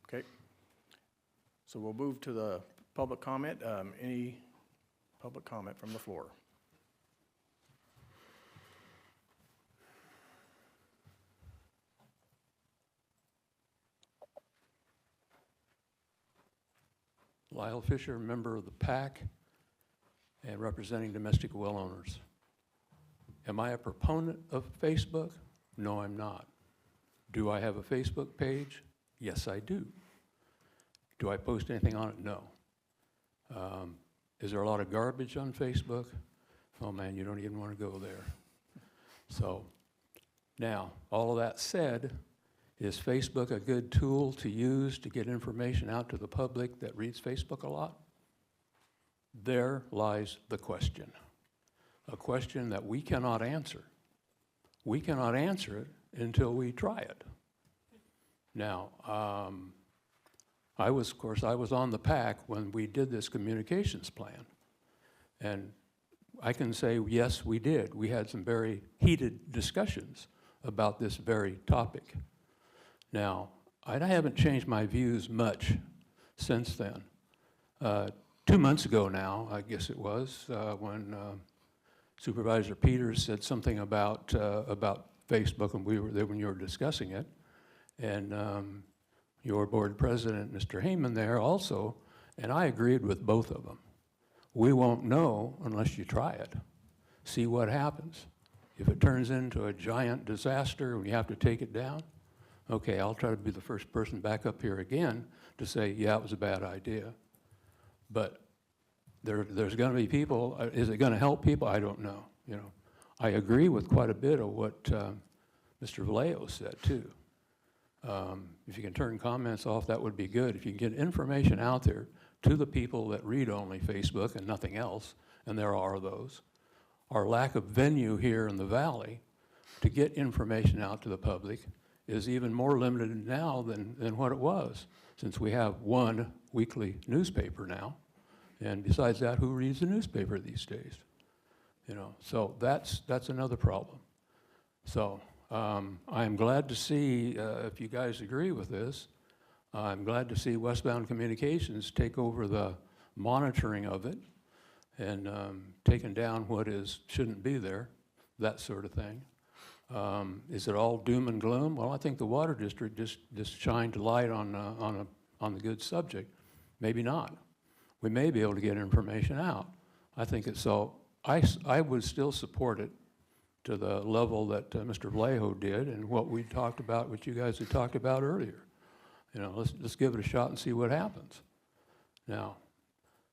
Okay. So we'll move to the public comment. Any public comment from the floor? Lyle Fisher, member of the PAC and representing domestic well owners. Am I a proponent of Facebook? No, I'm not. Do I have a Facebook page? Yes, I do. Do I post anything on it? No. Is there a lot of garbage on Facebook? Oh man, you don't even want to go there. So now, all of that said, is Facebook a good tool to use to get information out to the public that reads Facebook a lot? There lies the question. A question that we cannot answer. We cannot answer it until we try it. Now, I was on the PAC when we did this communications plan. And I can say, yes, we did. We had some very heated discussions about this very topic. Now, I haven't changed my views much since then. 2 months ago now, I guess it was, when Supervisor Peters said something about Facebook, and we were there when you were discussing it, and your board president, Mr. Heyman, there also, and I agreed with both of them. We won't know unless you try it. See what happens. If it turns into a giant disaster and you have to take it down, okay, I'll try to be the first person back up here again to say, yeah, it was a bad idea. But there's going to be people. Is it going to help people? I don't know. You know, I agree with quite a bit of what Mr. Vallejo said too. If you can turn comments off, that would be good. If you can get information out there to the people that read only Facebook and nothing else, and there are those, our lack of venue here in the valley to get information out to the public is even more limited now than what it was, since we have one weekly newspaper now. And besides that, who reads the newspaper these days? You know, so that's another problem. So I'm glad to see, if you guys agree with this, I'm glad to see Westbound Communications take over the monitoring of it and taking down what shouldn't be there, that sort of thing. Is it all doom and gloom? Well, I think the Water District just shined a light on the good subject. Maybe not. We may be able to get information out. I think it's so. I would still support it to the level that Mr. Vallejo did and what we talked about, what you guys had talked about earlier. You know, let's give it a shot and see what happens. Now,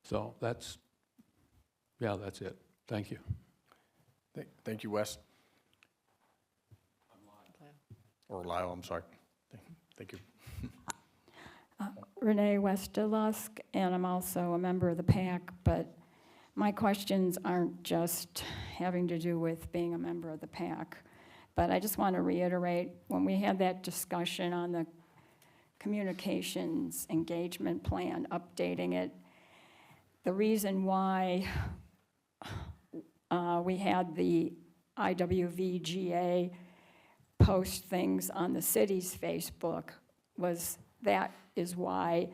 so that's it. Thank you. Thank you, Wes. Or Lyle, I'm sorry. Thank you. Renee Westelusk, and I'm also a member of the PAC, but my questions aren't just having to do with being a member of the PAC. But I just want to reiterate, when we had that discussion on the communications engagement plan, updating it, the reason why we had the IWVGA post things on the city's Facebook that is why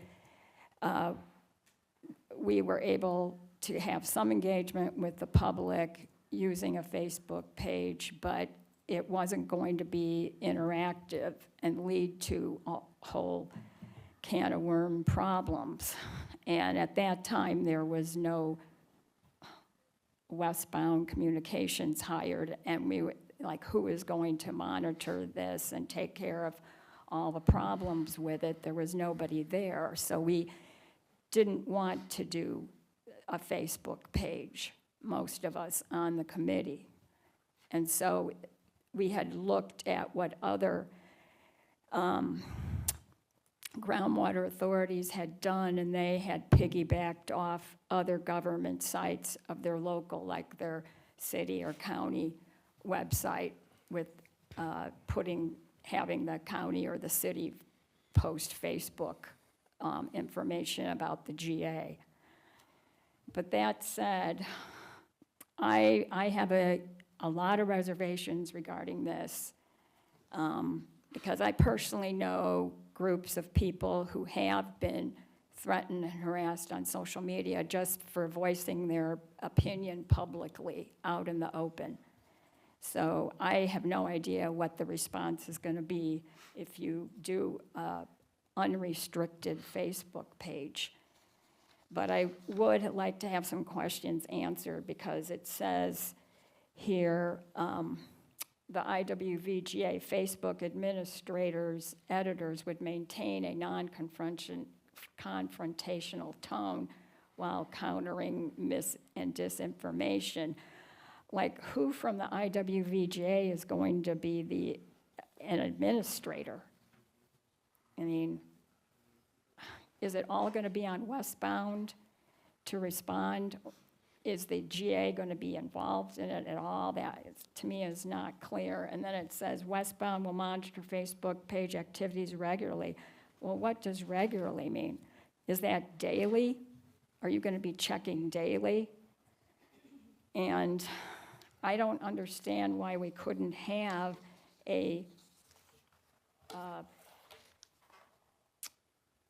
we were able to have some engagement with the public using a Facebook page, but it wasn't going to be interactive and lead to a whole can of worm problems. And at that time, there was no Westbound Communications hired, and we were like, who is going to monitor this and take care of all the problems with it? There was nobody there, so we didn't want to do a Facebook page, most of us on the committee. And so we had looked at what other groundwater authorities had done, and they had piggybacked off other government sites of their local, like their city or county website, with having the county or the city post Facebook information about the GA. But that said, I have a lot of reservations regarding this because I personally know groups of people who have been threatened and harassed on social media just for voicing their opinion publicly out in the open. So I have no idea what the response is going to be if you do an unrestricted Facebook page. But I would like to have some questions answered, because it says here, the IWVGA Facebook administrators, editors would maintain a confrontational tone while countering mis and disinformation. Like, who from the IWVGA is going to be an administrator? I mean, is it all going to be on Westbound to respond? Is the GA going to be involved in it at all? That, to me, is not clear. And then it says Westbound will monitor Facebook page activities regularly. Well, what does regularly mean? Is that daily? Are you going to be checking daily? And I don't understand why we couldn't have a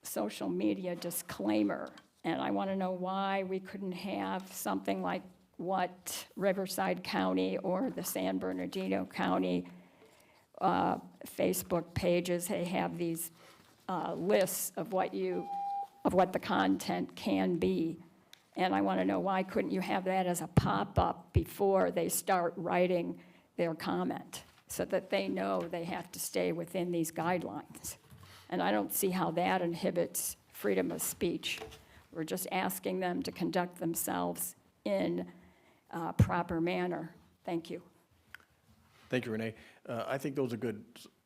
social media disclaimer. And I want to know why we couldn't have something like what Riverside County or the San Bernardino County Facebook pages, they have these lists of what the content can be. And I want to know, why couldn't you have that as a pop-up before they start writing their comment, so that they know they have to stay within these guidelines? And I don't see how that inhibits freedom of speech. We're just asking them to conduct themselves in a proper manner. Thank you. Thank you, Renee. I think those are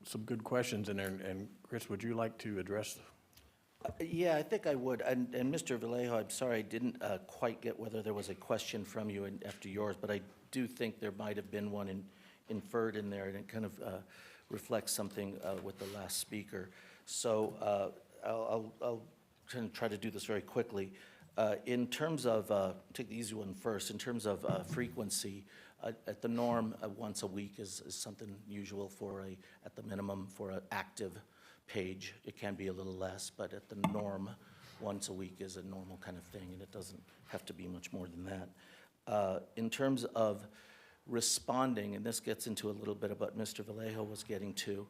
some good questions in there. And Chris, would you like to address? Yeah, I think I would. And Mr. Vallejo, I'm sorry, I didn't quite get whether there was a question from you after yours, but I do think there might have been one inferred in there, and it kind of reflects something with the last speaker. So I'll try to do this very quickly. In terms of, take the easy one first, in terms of frequency, at the norm, once a week is something usual at the minimum for an active page. It can be a little less, but at the norm, once a week is a normal kind of thing, and it doesn't have to be much more than that. In terms of responding, and this gets into a little bit of what Mr. Vallejo was getting to,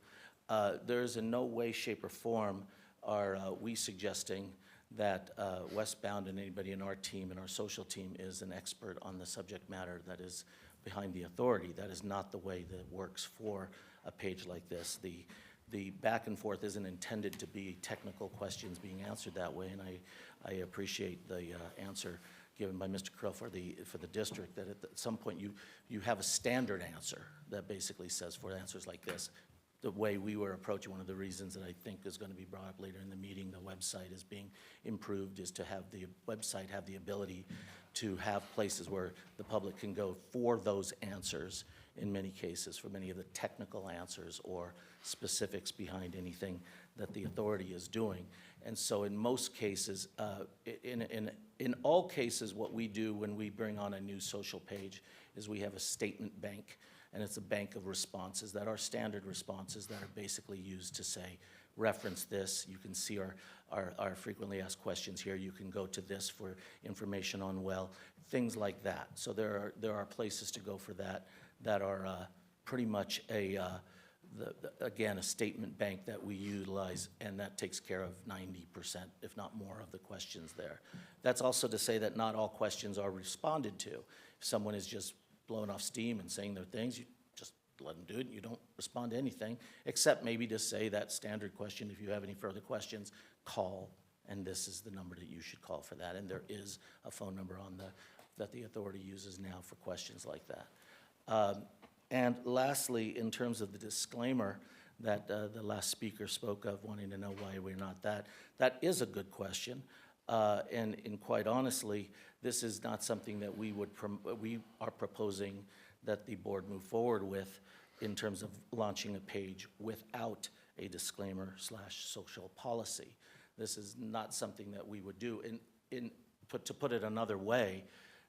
there is in no way, shape, or form are we suggesting that Westbound and anybody in our team and our social team is an expert on the subject matter that is behind the authority. That is not the way that works for a page like this. The back and forth isn't intended to be technical questions being answered that way, and I appreciate the answer given by Mr. Krill for the district, that at some point you have a standard answer that basically says for answers like this. The way we were approaching, one of the reasons that I think is going to be brought up later in the meeting, the website is being improved, is to have the website have the ability to have places where the public can go for those answers in many cases, for many of the technical answers or specifics behind anything that the authority is doing. And so in most cases, in all cases, what we do when we bring on a new social page is we have a statement bank, and it's a bank of responses that are standard responses that are basically used to say, reference this, you can see our frequently asked questions here, you can go to this for information on well, things like that. So there are places to go for that are pretty much again, a statement bank that we utilize, and that takes care of 90%, if not more, of the questions there. That's also to say that not all questions are responded to. If someone is just blowing off steam and saying their things, you just let them do it. You don't respond to anything, except maybe to say that standard question, if you have any further questions, call, and this is the number that you should call for that. And there is a phone number that the authority uses now for questions like that. And lastly, in terms of the disclaimer that the last speaker spoke of, wanting to know why we're not that is a good question. And quite honestly, this is not something that we are proposing that the board move forward with in terms of launching a page without a disclaimer / social policy. This is not something that we would do. To put it another way,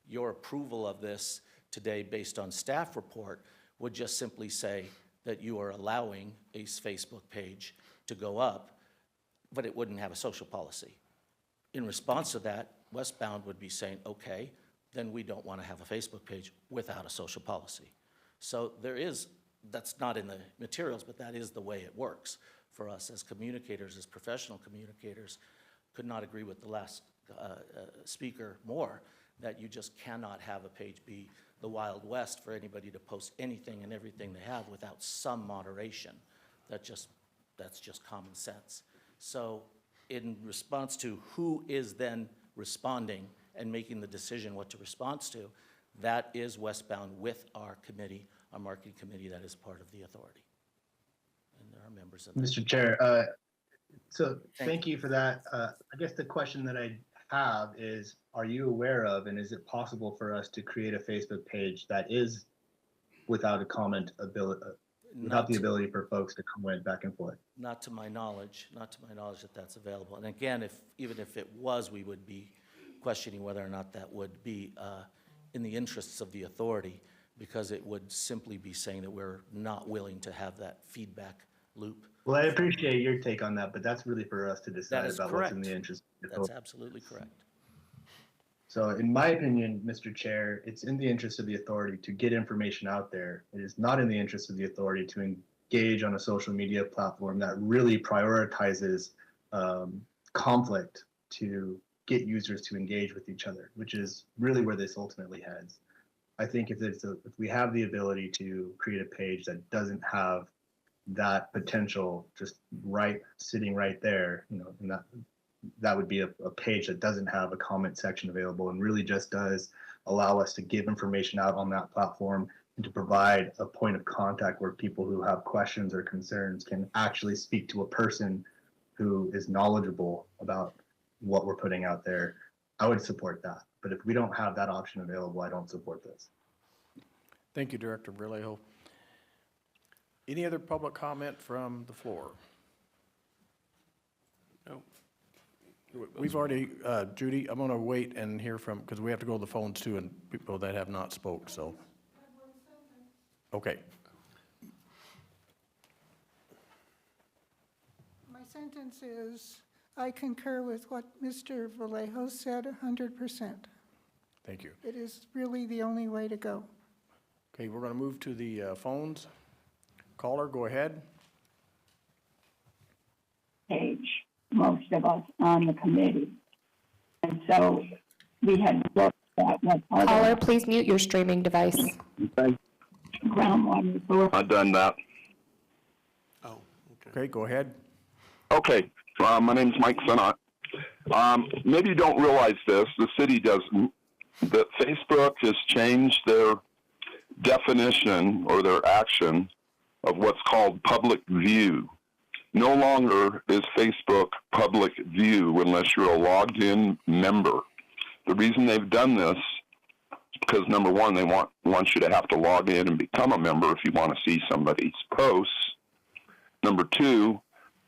your approval of this today based on staff report would just simply say that you are allowing a Facebook page to go up, but it wouldn't have a social policy. In response to that, Westbound would be saying, okay, then we don't want to have a Facebook page without a social policy. So that's not in the materials, but that is the way it works for us as communicators, as professional communicators. Could not agree with the last speaker more, that you just cannot have a page be the Wild West for anybody to post anything and everything they have without some moderation. That's just common sense. So in response to who is then responding and making the decision what to respond to, that is Westbound with our committee, our marketing committee that is part of the authority. And there are members of that. Mr. Chair, so thank you for that. I guess the question that I have is, are you aware of, and is it possible for us to create a Facebook page that is without a comment ability, without the ability for folks to comment back and forth? Not to my knowledge that that's available. And again, even if it was, we would be questioning whether or not that would be in the interests of the authority, because it would simply be saying that we're not willing to have that feedback loop. Well, I appreciate your take on that, but that's really for us to decide about what's in the interest of the authority. That's absolutely correct. So in my opinion, Mr. Chair, it's in the interest of the authority to get information out there. It is not in the interest of the authority to engage on a social media platform that really prioritizes conflict to get users to engage with each other, which is really where this ultimately heads. I think if we have the ability to create a page that doesn't have that potential just sitting right there, and that would be a page that doesn't have a comment section available and really just does allow us to give information out on that platform and to provide a point of contact where people who have questions or concerns can actually speak to a person who is knowledgeable about what we're putting out there. I would support that. But if we don't have that option available, I don't support this. Thank you, Director Vallejo. Any other public comment from the floor? No. We've already, Judy, I'm going to wait and hear from, because we have to go to the phones too, and people that have not spoke, so. Okay. My sentence is, I concur with what Mr. Vallejo said 100%. Thank you. It is really the only way to go. Okay, we're going to move to the phones. Caller, go ahead. Page, most of us on the committee. And so we had looked at what other Caller, please mute your streaming device. Okay. groundwater sources. I've done that. Oh, Okay, go ahead. Okay, my name's Mike Senat. Maybe you don't realize this, the city doesn't, that Facebook has changed their definition or their action of what's called public view. No longer is Facebook public view unless you're a logged in member. The reason they've done this is because, number one, they want you to have to log in and become a member if you want to see somebody's posts. Number two,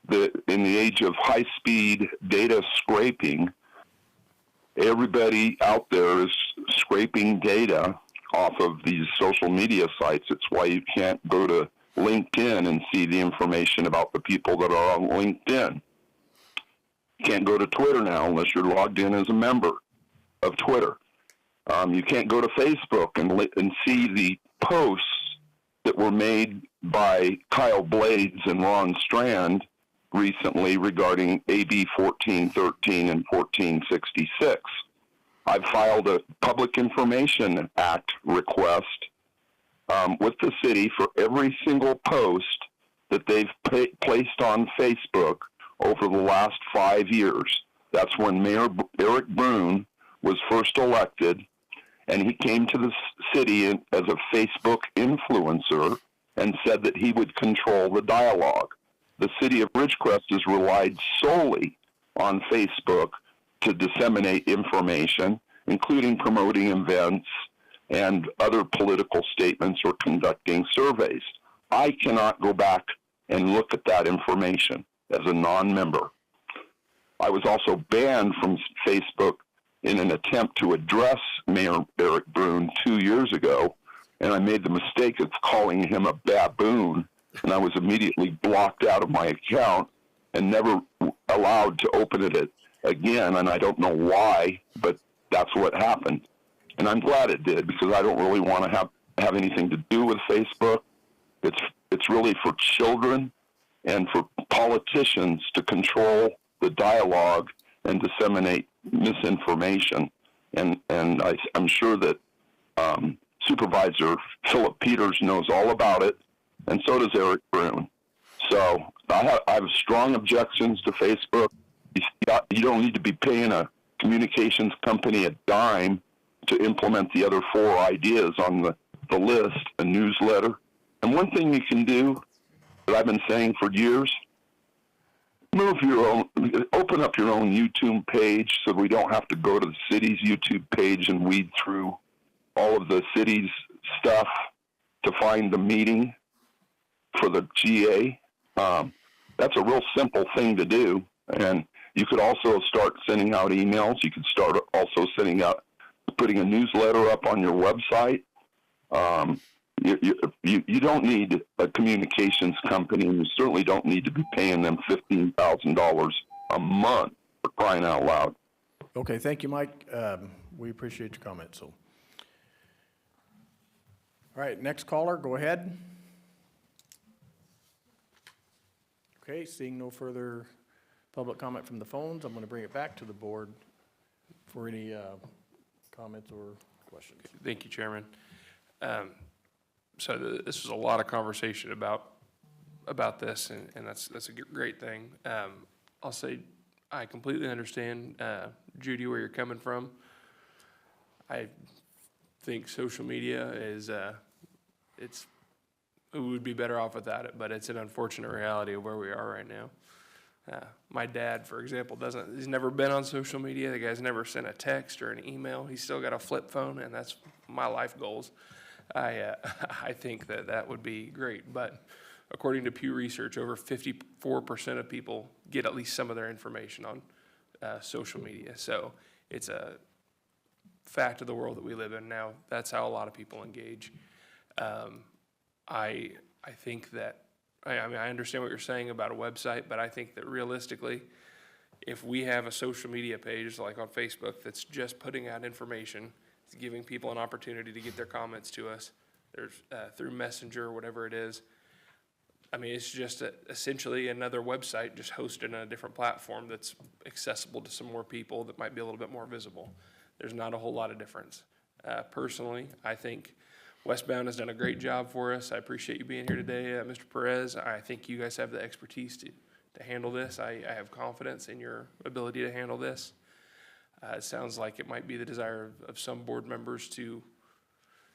in the age of high-speed data scraping, everybody out there is scraping data off of these social media sites. It's why you can't go to LinkedIn and see the information about the people that are on LinkedIn. You can't go to Twitter now unless you're logged in as a member of Twitter. You can't go to Facebook and see the posts that were made by Kyle Blades and Ron Strand recently regarding AB 1413 and 1466. I've filed a Public Information Act request with the city for every single post that they've placed on Facebook over the last 5 years. That's when Mayor Eric Brune was first elected, and he came to the city as a Facebook influencer and said that he would control the dialogue. The city of Ridgecrest has relied solely on Facebook to disseminate information, including promoting events and other political statements or conducting surveys. I cannot go back and look at that information as a non-member. I was also banned from Facebook in an attempt to address Mayor Eric Brune 2 years ago, and I made the mistake of calling him a baboon, and I was immediately blocked out of my account and never allowed to open it again, and I don't know why, but that's what happened. And I'm glad it did, because I don't really want to have anything to do with Facebook. It's really for children and for politicians to control the dialogue and disseminate misinformation. and I'm sure that Supervisor Philip Peters knows all about it, and so does Eric Brune. So I have strong objections to Facebook. You don't need to be paying a communications company a dime to implement the other 4 ideas on the list, a newsletter. And one thing you can do that I've been saying for years, open up your own YouTube page so we don't have to go to the city's YouTube page and weed through all of the city's stuff to find the meeting for the GA. That's a real simple thing to do. And you could also start sending out emails. You could start also putting a newsletter up on your website. You don't need a communications company, and you certainly don't need to be paying them $15,000 a month, for crying out loud. Okay, thank you, Mike. We appreciate your comments. So, all right, next caller, go ahead. Okay, seeing no further public comment from the phones, I'm going to bring it back to the board for any comments or questions. Thank you, Chairman. So this was a lot of conversation about this, and that's a great thing. I'll say I completely understand, Judy, where you're coming from. I think social media is we would be better off without it, but it's an unfortunate reality of where we are right now. My dad, for example, he's never been on social media. The guy's never sent a text or an email. He's still got a flip phone, and that's my life goals. I think that would be great, but according to Pew Research, over 54% of people get at least some of their information on social media. So it's a fact of the world that we live in now. That's how a lot of people engage. I think that, I understand what you're saying about a website, but I think that realistically, if we have a social media page like on Facebook that's just putting out information, it's giving people an opportunity to get their comments to us, there's through Messenger or whatever it is. I mean, it's just essentially another website just hosted on a different platform that's accessible to some more people that might be a little bit more visible. There's not a whole lot of difference. Personally, I think Westbound has done a great job for us. I appreciate you being here today, Mr. Perez. I think you guys have the expertise to handle this. I have confidence in your ability to handle this. It sounds like it might be the desire of some board members to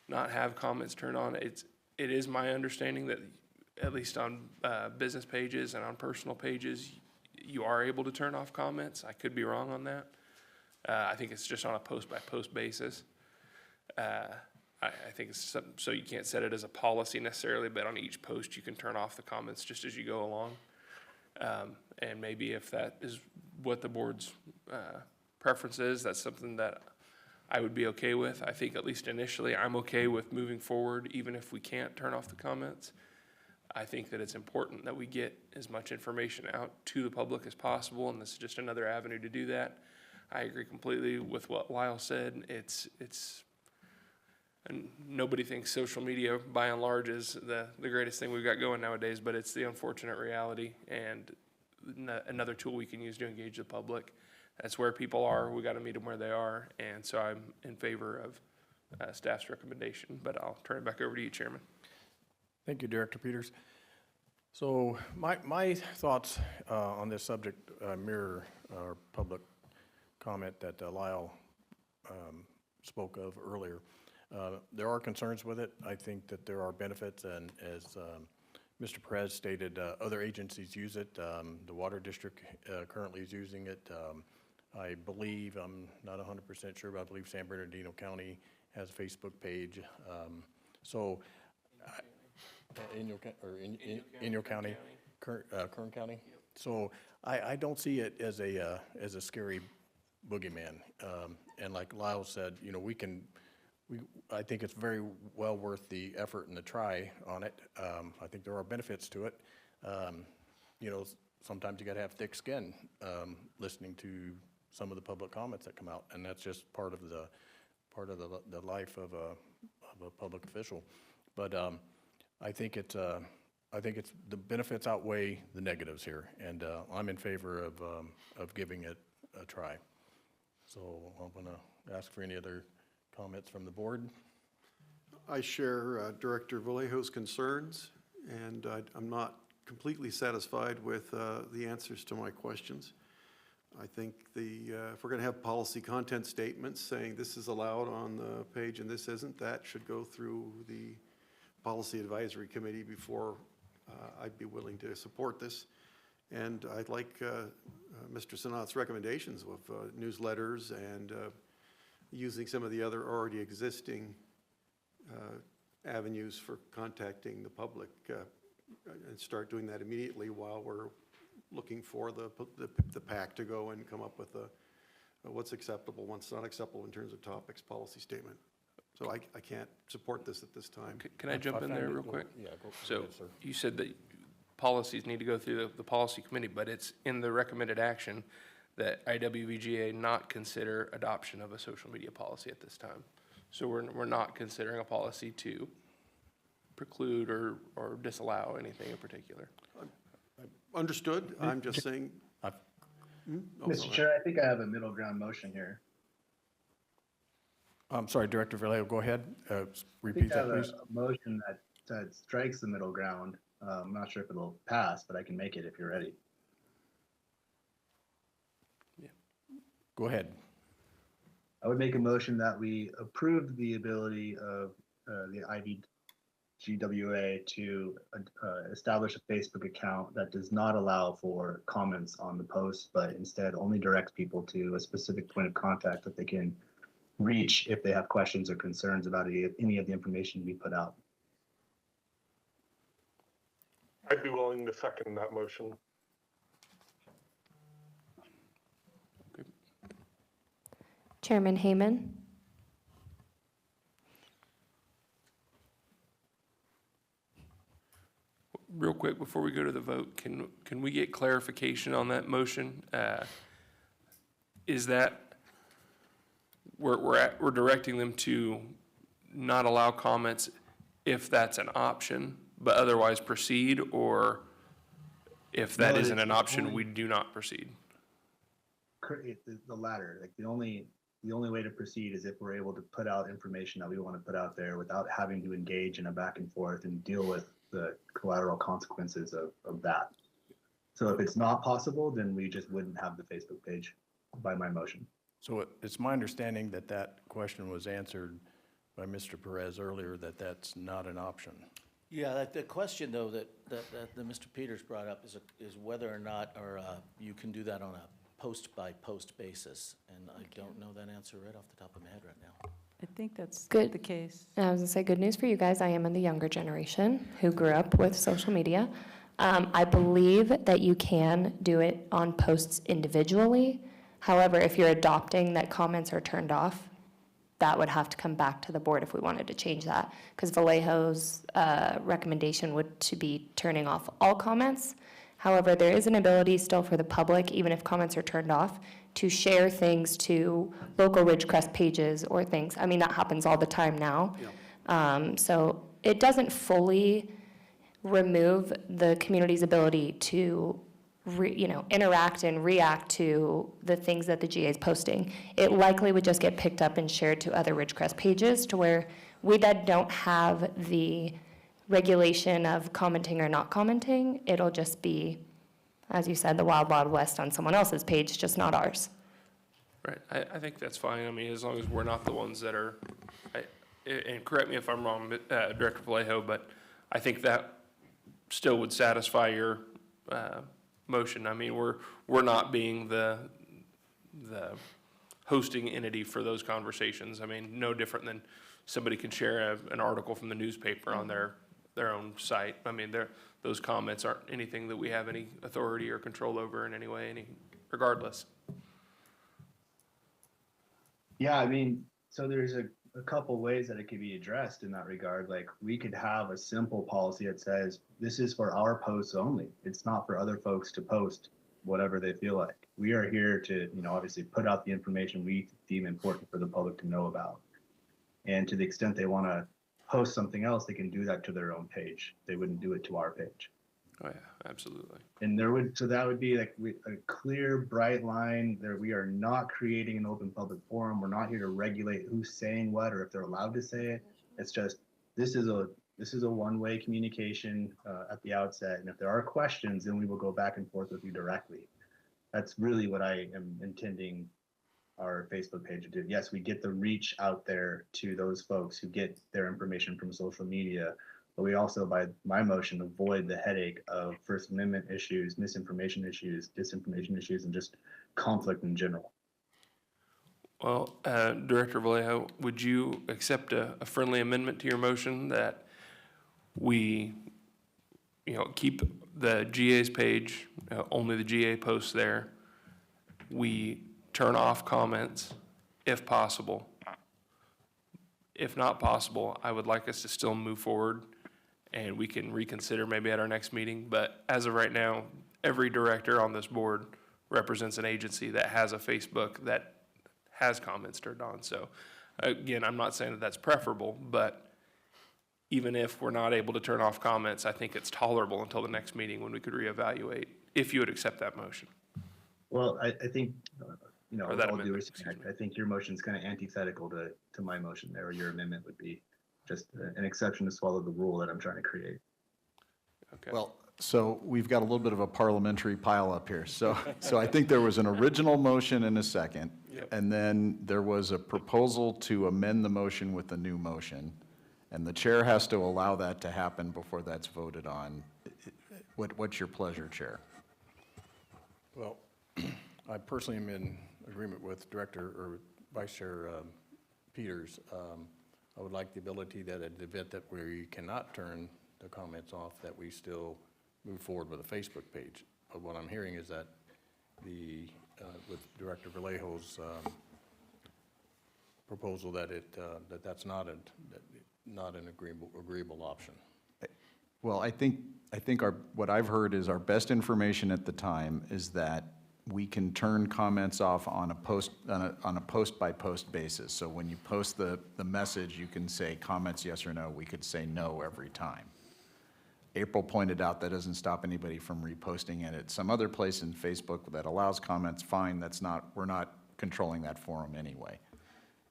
not have comments turned on. It is my understanding that at least on business pages and on personal pages, you are able to turn off comments. I could be wrong on that. I think it's just on a post-by-post basis. I think it's so you can't set it as a policy necessarily, but on each post you can turn off the comments just as you go along. And maybe if that is what the board's preference is, that's something that I would be okay with. I think at least initially I'm okay with moving forward even if we can't turn off the comments. I think that it's important that we get as much information out to the public as possible, and this is just another avenue to do that. I agree completely with what Lyle said. And nobody thinks social media, by and large, is the greatest thing we've got going nowadays, but it's the unfortunate reality and another tool we can use to engage the public. That's where people are. We got to meet them where they are, and so I'm in favor of staff's recommendation, but I'll turn it back over to you, Chairman. Thank you, Director Peters. So my thoughts on this subject mirror our public comment that Lyle spoke of earlier. There are concerns with it. I think that there are benefits, and as Mr. Perez stated, other agencies use it. The Water District currently is using it. I believe, I'm not 100% sure, but I believe San Bernardino County has a Facebook page. In your county, Kern County. So I don't see it as a scary boogeyman. And like Lyle said, you know, I think it's very well worth the effort and the try on it. I think there are benefits to it. You know, sometimes you got to have thick skin listening to some of the public comments that come out, and that's just part of the life of a public official. But I think it's the benefits outweigh the negatives here, and I'm in favor of giving it a try. So I'm going to ask for any other comments from the board. I share Director Vallejo's concerns, and I'm not completely satisfied with the answers to my questions. I think if we're going to have policy content statements saying this is allowed on the page and this isn't, that should go through the Policy Advisory Committee before I'd be willing to support this. And I'd like Mr. Sanat's recommendations of newsletters and using some of the other already existing avenues for contacting the public and start doing that immediately while we're looking for the PAC to go and come up with what's acceptable, what's not acceptable in terms of topics, policy statement. So I can't support this at this time. Can I jump in there real quick? Yeah, go So ahead, sir. you said that policies need to go through the policy committee, but it's in the recommended action that IWVGA not consider adoption of a social media policy at this time. So we're not considering a policy to preclude or disallow anything in particular. Understood. I'm just saying. Mr. Chair, I think I have a middle ground motion here. I'm sorry, Director Vallejo, go ahead. I Repeat think I that, have please. a motion that strikes the middle ground. I'm not sure if it'll pass, but I can make it if you're ready. Go ahead. I would make a motion that we approve the ability of the IVGWA to establish a Facebook account that does not allow for comments on the post, but instead only directs people to a specific point of contact that they can reach if they have questions or concerns about any of the information we put out. I'd be willing to second that motion. Chairman Hayman? Real quick, before we go to the vote, can we get clarification on that motion? Is that we're directing them to not allow comments if that's an option, but otherwise proceed, or if that No, isn't it's an option, only- we do not proceed? The latter, like the only way to proceed is if we're able to put out information that we want to put out there without having to engage in a back and forth and deal with the collateral consequences of that. So if it's not possible, then we just wouldn't have the Facebook page by my motion. So it's my understanding that that question was answered by Mr. Perez earlier, that that's not an option. Yeah, the question though that Mr. Peters brought up is whether or not you can do that on a post-by-post basis, and I don't know that answer right off the top of my head right now. I think that's Good. the case. I was gonna say, good news for you guys. I am in the younger generation who grew up with social media. I believe that you can do it on posts individually. However, if you're adopting that comments are turned off, that would have to come back to the board if we wanted to change that. Because Vallejo's recommendation would to be turning off all comments. However, there is an ability still for the public, even if comments are turned off, to share things to local Ridgecrest pages or things. I mean, that happens all the time now. So it doesn't fully remove the community's ability to interact and react to the things that the GA is posting. It likely would just get picked up and shared to other Ridgecrest pages to where we then don't have the regulation of commenting or not commenting. It'll just be, as you said, the wild, wild west on someone else's page, just not ours. Right, I think that's fine. I mean, as long as we're not the ones that are, and correct me if I'm wrong, Director Vallejo, but I think that still would satisfy your motion. I mean, we're not being the hosting entity for those conversations. I mean, no different than somebody can share an article from the newspaper on their own site. I mean, those comments aren't anything that we have any authority or control over in any way, regardless. Yeah, I mean, so there's a couple ways that it could be addressed in that regard. Like, we could have a simple policy that says, this is for our posts only. It's not for other folks to post whatever they feel like. We are here to, obviously put out the information we deem important for the public to know about. And to the extent they want to post something else, they can do that to their own page. They wouldn't do it to our page. Oh, yeah, absolutely. And that would be like a clear, bright line there. We are not creating an open public forum. We're not here to regulate who's saying what or if they're allowed to say it. It's just, this is a one-way communication at the outset. And if there are questions, then we will go back and forth with you directly. That's really what I am intending our Facebook page to do. Yes, we get the reach out there to those folks who get their information from social media, but we also, by my motion, avoid the headache of First Amendment issues, misinformation issues, disinformation issues, and just conflict in general. Well, Director Vallejo, would you accept a friendly amendment to your motion that we, keep the GA's page, only the GA posts there. We turn off comments if possible. If not possible, I would like us to still move forward and we can reconsider maybe at our next meeting. But as of right now, every director on this board represents an agency that has a Facebook that has comments turned on. So again, I'm not saying that that's preferable, but even if we're not able to turn off comments, I think it's tolerable until the next meeting when we could reevaluate, if you would accept that motion. Well, I think, Or with that all due amendment, respect, I think your motion is kind of antithetical to my motion there, or your amendment would be just an exception to swallow the rule that I'm trying to create. Okay. Well, so we've got a little bit of a parliamentary pileup here. So I think there was an original motion and a second. Yep. And then there was a proposal to amend the motion with a new motion. And the chair has to allow that to happen before that's voted on. What's your pleasure, Chair? Well, I personally am in agreement with Director or Vice Chair Peters. I would like the ability that at the event that we cannot turn the comments off, that we still move forward with a Facebook page. But what I'm hearing is that with Director Vallejo's proposal that that's not an agreeable option. Well, I think what I've heard is our best information at the time is that we can turn comments off on a post by post basis. So when you post the message, you can say comments yes or no. We could say no every time. April pointed out that doesn't stop anybody from reposting it at some other place in Facebook that allows comments. Fine, we're not controlling that forum anyway.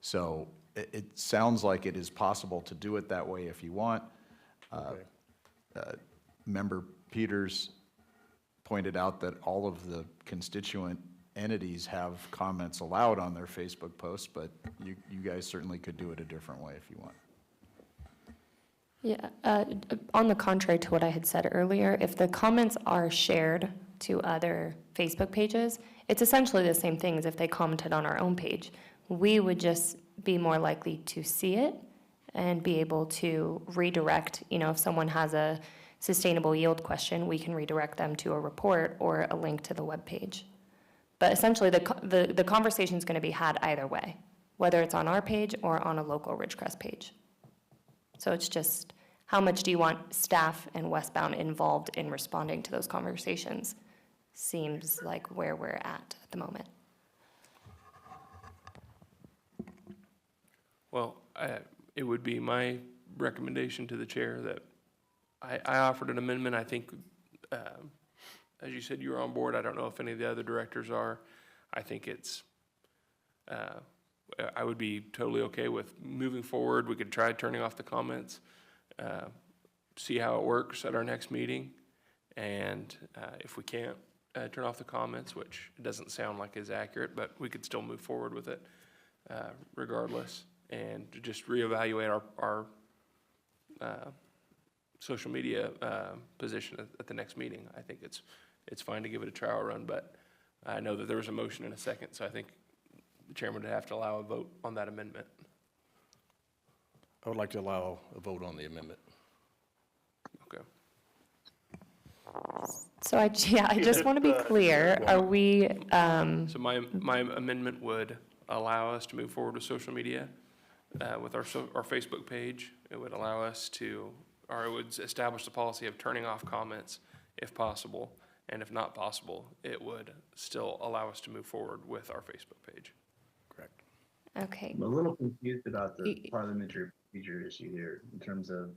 So it sounds like it is possible to do it that way if you want. Okay. Member Peters pointed out that all of the constituent entities have comments allowed on their Facebook posts, but you guys certainly could do it a different way if you want. Yeah, on the contrary to what I had said earlier, if the comments are shared to other Facebook pages, it's essentially the same thing as if they commented on our own page. We would just be more likely to see it and be able to redirect, if someone has a sustainable yield question, we can redirect them to a report or a link to the web page. But essentially, the conversation is going to be had either way, whether it's on our page or on a local Ridgecrest page. So it's just, how much do you want staff and Westbound involved in responding to those conversations? Seems like where we're at the moment. Well, it would be my recommendation to the chair that I offered an amendment. I think, as you said, you were on board. I don't know if any of the other directors are. I think I would be totally okay with moving forward. We could try turning off the comments, see how it works at our next meeting. And if we can't turn off the comments, which it doesn't sound like is accurate, but we could still move forward with it regardless, and to just reevaluate our social media position at the next meeting. I think it's fine to give it a trial run, but I know that there was a motion in a second, so I think the chairman would have to allow a vote on that amendment. I would like to allow a vote on the amendment. Okay. So I just want to be clear, are we, So my amendment would allow us to move forward with social media with our Facebook page. It would allow us to, or it would establish the policy of turning off comments if possible, and if not possible, it would still allow us to move forward with our Facebook page. Correct. okay. I'm a little confused about the parliamentary procedure issue here in terms of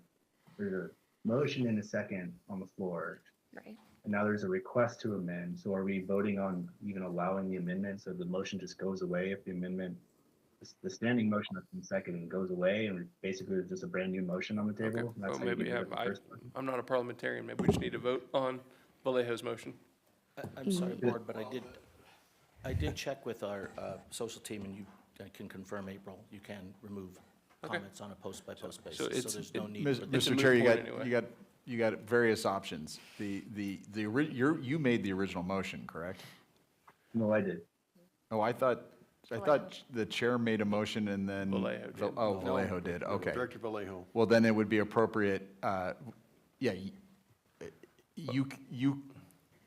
there's a motion and a second on the floor. Right. And now there's a request to amend. So are we voting on even allowing the amendment? So the motion just goes away if the amendment, the standing motion that's been seconded goes away, and basically there's just a brand new motion on the table? Okay, That's well, how you maybe do it the first one? I'm not a parliamentarian, maybe we just need to vote on Vallejo's motion. I'm sorry, Board, but I did check with our social team, and you can confirm, April, you can remove Okay. comments on a post-by-post basis, So so it's- there's no need Mis- for It's a Mr. moot Chair, point anyway. you got various options. You made the original motion, correct? No, I did. Oh, I thought the chair made a motion and then. Vallejo did. Oh, Vallejo did, okay. Director Vallejo. Well, then it would be appropriate,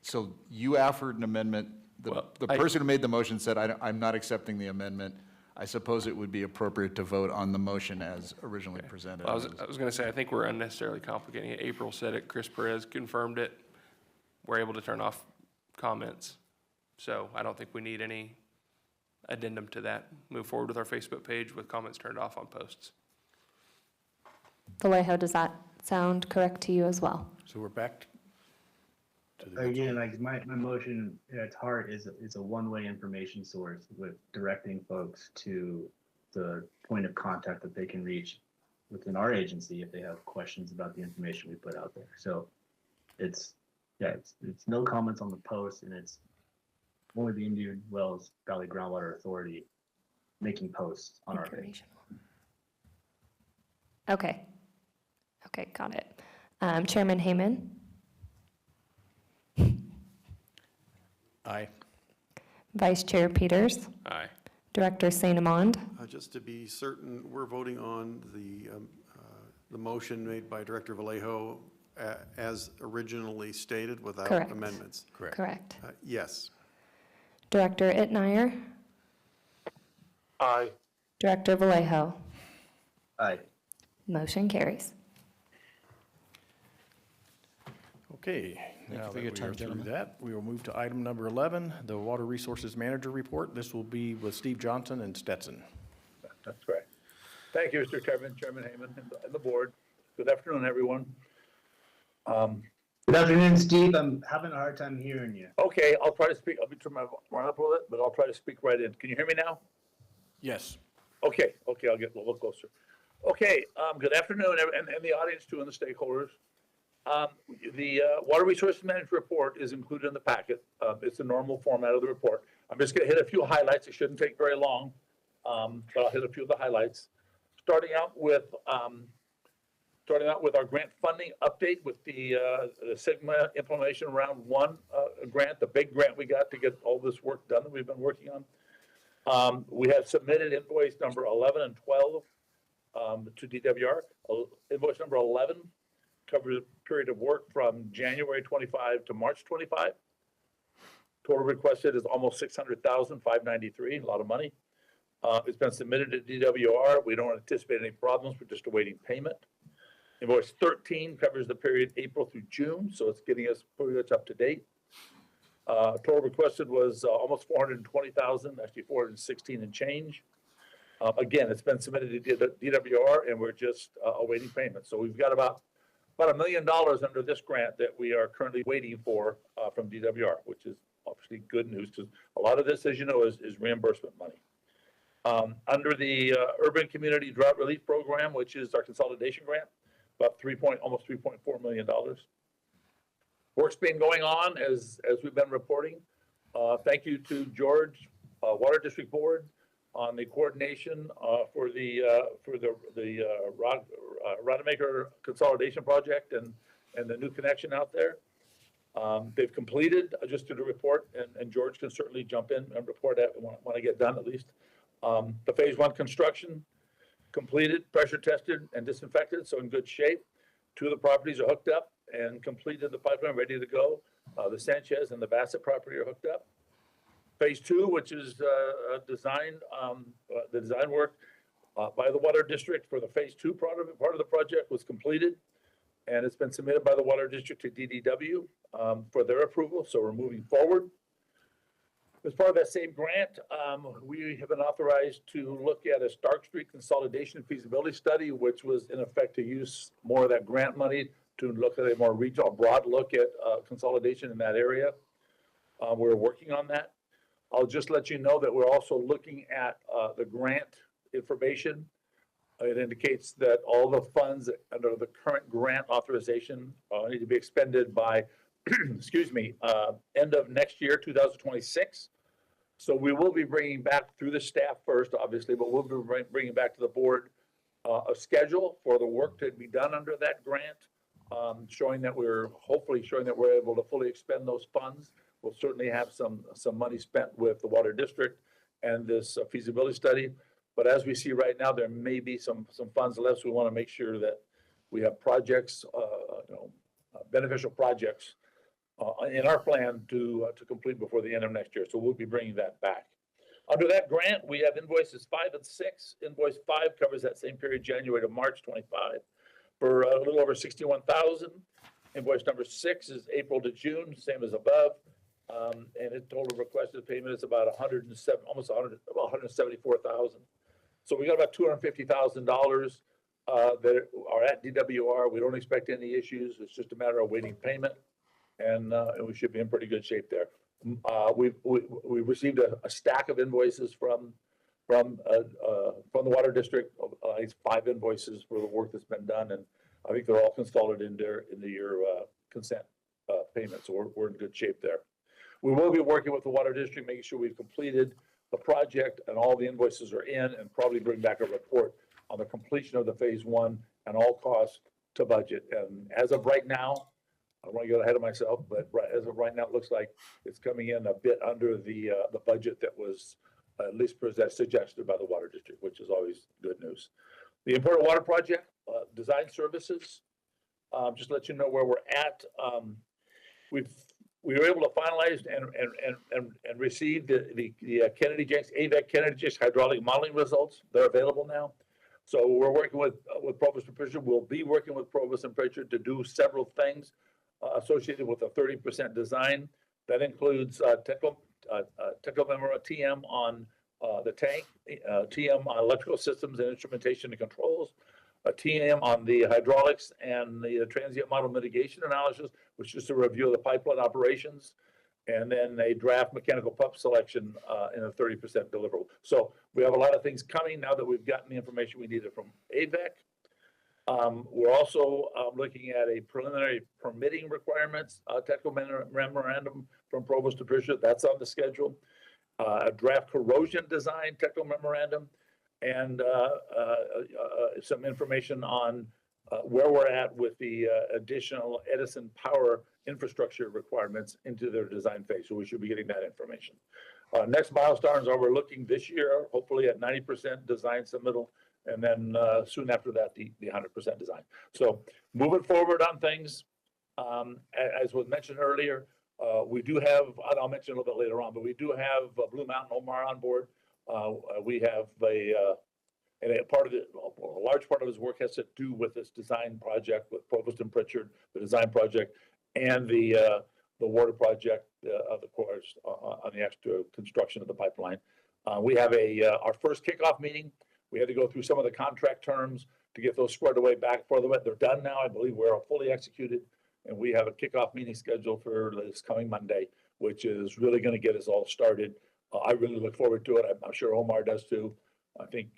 so you offered an amendment. Well, The person who made the motion said, I'm not accepting the amendment. I suppose it would be appropriate to vote on the motion as originally presented. I was going to say, I think we're unnecessarily complicating it. April said it, Chris Perez confirmed it. We're able to turn off comments. So I don't think we need any addendum to that. Move forward with our Facebook page with comments turned off on posts. Vallejo, does that sound correct to you as well? So we're back to the. Again, like my motion at its heart is a one-way information source with directing folks to the point of contact that they can reach within our agency if they have questions about the information we put out there. So it's no comments on the post, and it's only the Indian Wells Valley Groundwater Authority making posts on our page. Informational. Okay. Okay, got it. Chairman Hayman, Aye. Vice Chair Peters, Aye. Director Saint Amand, Just to be certain, we're voting on the motion made by Director Vallejo as originally stated without Correct. amendments. correct. Yes. Director Itmeyer, Aye. Director Vallejo. Aye. Motion carries. Okay. Thank Now you for that your we time, are through gentlemen. that, we will move to item number 11, the Water Resources Manager Report. This will be with Steve Johnson and Stetson. That's correct. Thank you, Mr. Chairman, Chairman Hayman, and the board. Good afternoon, everyone. Good afternoon, Steve. I'm having a hard time hearing you. Okay, I'll try to speak, I'll be turning my volume up a little bit, but I'll try to speak right in. Can you hear me now? Yes. Okay, I'll get a little closer. Okay, good afternoon, and the audience too, and the stakeholders. The Water Resources Manager Report is included in the packet. It's the normal format of the report. I'm just gonna hit a few highlights. It shouldn't take very long, but I'll hit a few of the highlights. Starting out with our grant funding update with the Sigma Implementation Round 1 grant, the big grant we got to get all this work done that we've been working on. We have submitted invoice number 11 and 12 to DWR. Invoice number 11 covers a period of work from January 25 to March 25. Total requested is almost $600,000, $593, a lot of money. It's been submitted to DWR. We don't anticipate any problems. We're just awaiting payment. Invoice 13 covers the period April through June, so it's getting us pretty much up to date. Total requested was almost 420,000, actually 416 and change. Again, it's been submitted to DWR, and we're just awaiting payment. So we've got about $1 million under this grant that we are currently waiting for from DWR, which is obviously good news because a lot of this, as you know, is reimbursement money. Under the Urban Community Drought Relief Program, which is our consolidation grant, about almost $3.4 million. Work's been going on as we've been reporting. Thank you to George Water District Board on the coordination for the Rodemaker Consolidation Project and the new connection out there. They've completed, just to the report, and George can certainly jump in and report that when I get done at least. The phase 1 construction completed, pressure tested and disinfected, so in good shape. 2 of the properties are hooked up and completed the pipeline, ready to go. The Sanchez and the Bassett property are hooked up. Phase 2, which is the design work by the Water District for the Phase 2 part of the project was completed, and it's been submitted by the Water District to DDW for their approval, so we're moving forward. As part of that same grant, we have been authorized to look at a Stark Street consolidation feasibility study, which was in effect to use more of that grant money to look at a more regional, broad look at consolidation in that area. We're working on that. I'll just let you know that we're also looking at the grant information. It indicates that all the funds under the current grant authorization need to be expended by, excuse me, end of next year, 2026. So we will be bringing back through the staff first, obviously, but we'll be bringing back to the board a schedule for the work to be done under that grant, hopefully showing that we're able to fully expend those funds. We'll certainly have some money spent with the water district and this feasibility study. But as we see right now, there may be some funds left. So we want to make sure that we have projects, beneficial projects in our plan to complete before the end of next year. So we'll be bringing that back. Under that grant, we have invoices 5 and 6. Invoice 5 covers that same period, January to March 25, for a little over $61,000. Invoice number 6 is April to June, same as above. And its total requested payment is about $174,000. So we got about $250,000 that are at DWR. We don't expect any issues. It's just a matter of waiting payment, and we should be in pretty good shape there. We received a stack of invoices from the water district. It's 5 invoices for the work that's been done, and I think they're all consolidated in your consent payment. So we're in good shape there. We will be working with the water district, making sure we've completed the project and all the invoices are in, and probably bring back a report on the completion of the phase 1 and all costs to budget. And as of right now, I don't want to get ahead of myself, but as of right now, it looks like it's coming in a bit under the budget that was at least suggested by the water district, which is always good news. The Imported Water Project, design services, just to let you know where we're at. We were able to finalize and receive the Kennedy Jenks, AVEC Kennedy Jenks hydraulic modeling results. They're available now. So we're working with Provost and Pritchard. We'll be working with Provost and Pritchard to do several things associated with a 30% design. That includes technical memorandum TM on the tank, TM on electrical systems and instrumentation and controls, a TM on the hydraulics and the transient model mitigation analysis, which is a review of the pipeline operations, and then a draft mechanical pump selection in a 30% deliverable. So we have a lot of things coming now that we've gotten the information we needed from AVEC. We're also looking at a preliminary permitting requirements, technical memorandum from Provost to Pritchard. That's on the schedule. A draft corrosion design technical memorandum, and some information on where we're at with the additional Edison power infrastructure requirements into their design phase. So we should be getting that information. Next milestones are we're looking this year, hopefully at 90% design submittal, and then soon after that, the 100% design. So moving forward on things, as was mentioned earlier, we do have, I'll mention a little bit later on, but we do have Blue Mountain Omar on board. We have and a large part of his work has to do with this design project with Provost and Pritchard, the design project, and the water project of the course on the extra construction of the pipeline. We have our first kickoff meeting. We had to go through some of the contract terms to get those squared away back for the way. They're done now. I believe we're fully executed, and we have a kickoff meeting scheduled for this coming Monday, which is really going to get us all started. I really look forward to it. I'm sure Omar does too. I think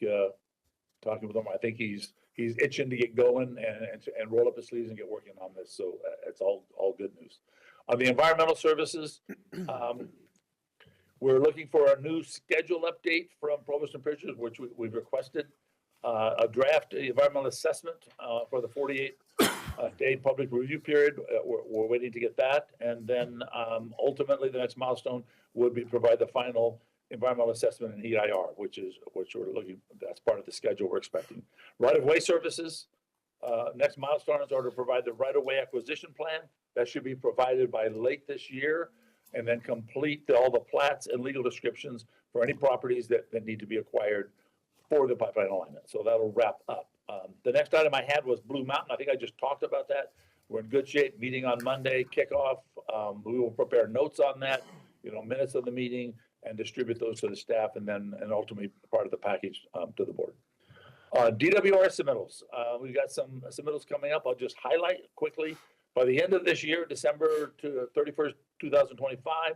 talking with Omar, I think he's itching to get going and roll up his sleeves and get working on this. So it's all good news. On the environmental services, we're looking for a new schedule update from Provost and Pritchard, which we've requested. A draft environmental assessment for the 48-day public review period. We're waiting to get that. And then ultimately, the next milestone would be provide the final environmental assessment in EIR, which we're looking, that's part of the schedule we're expecting. Right-of-way services. Next milestones are to provide the right-of-way acquisition plan. That should be provided by late this year, and then complete all the plats and legal descriptions for any properties that need to be acquired for the pipeline alignment. So that'll wrap up. The next item I had was Blue Mountain. I think I just talked about that. We're in good shape. Meeting on Monday, kickoff. We will prepare notes on that, minutes of the meeting, and distribute those to the staff, and ultimately part of the package to the board. DWR submittals. We've got some submittals coming up. I'll just highlight quickly. By the end of this year, December to 31st, 2025,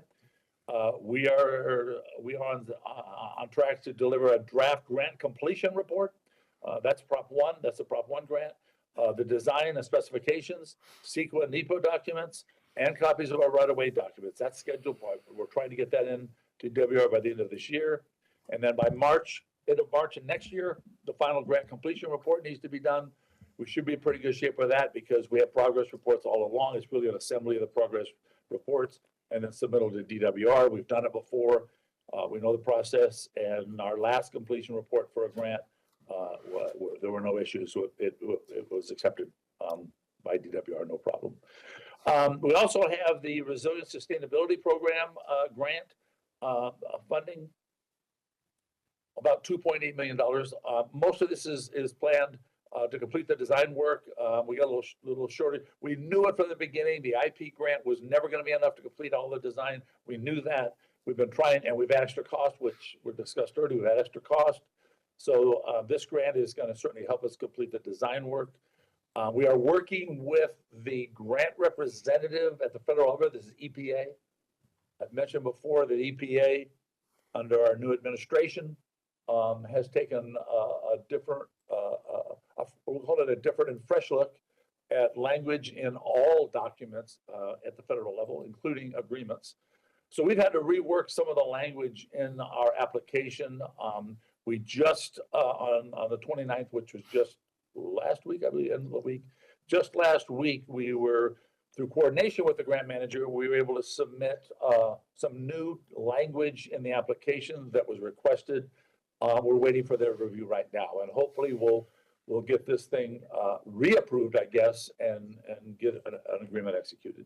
we are on track to deliver a draft grant completion report. That's Prop 1. That's a Prop 1 grant. The design and specifications, CEQA and NEPA documents, and copies of our right-of-way documents. That's scheduled. We're trying to get that in to DWR by the end of this year. And then by end of March of next year, the final grant completion report needs to be done. We should be in pretty good shape with that because we have progress reports all along. It's really an assembly of the progress reports and then submittal to DWR. We've done it before. We know the process. And our last completion report for a grant, there were no issues. So it was accepted by DWR, no problem. We also have the Resilient Sustainability Program grant funding, about $2.8 million. Most of this is planned to complete the design work. We got a little shortage. We knew it from the beginning. The IP grant was never going to be enough to complete all the design. We knew that. We've been trying, and we've had extra cost, which we discussed earlier. We've had extra cost. So this grant is going to certainly help us complete the design work. We are working with the grant representative at the federal level. This is EPA. I've mentioned before that EPA, under our new administration, has taken a different, we'll call it a different and fresh look at language in all documents at the federal level, including agreements. So we've had to rework some of the language in our application. We just, on the 29th, which was just last week, I believe, end of the week, just last week, we were, through coordination with the grant manager, we were able to submit some new language in the application that was requested. We're waiting for their review right now, and hopefully we'll get this thing reapproved, I guess, and get an agreement executed.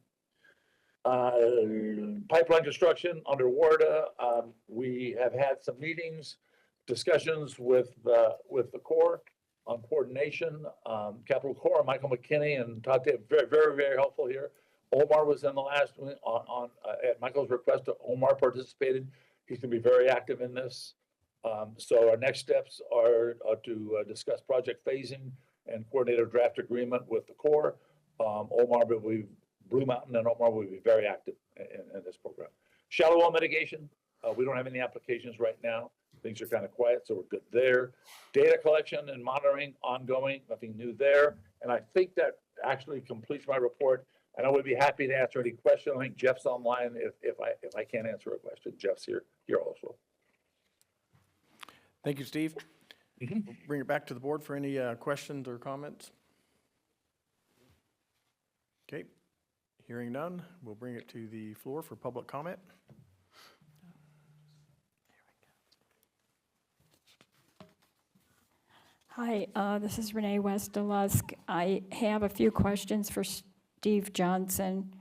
Pipeline construction under WARDA, we have had some meetings, discussions with the Corps on coordination. Capital Corps, Michael McKinney and Todd Tate, very, very, very helpful here. Omar was in the last one at Michael's request. Omar participated. He's going to be very active in this. So our next steps are to discuss project phasing and coordinate a draft agreement with the Corps. Omar will be, Blue Mountain and Omar will be very active in this program. Shallow well mitigation. We don't have any applications right now. Things are kind of quiet, so we're good there. Data collection and monitoring ongoing, nothing new there. And I think that actually completes my report. And I would be happy to answer any question. I think Jeff's online. If I can't answer a question, Jeff's here also. Thank you, Steve. We'll bring it back to the board for any questions or comments. Okay, hearing none, we'll bring it to the floor for public comment. Hi, this is Renee Westelusk. I have a few questions for Steve Johnson.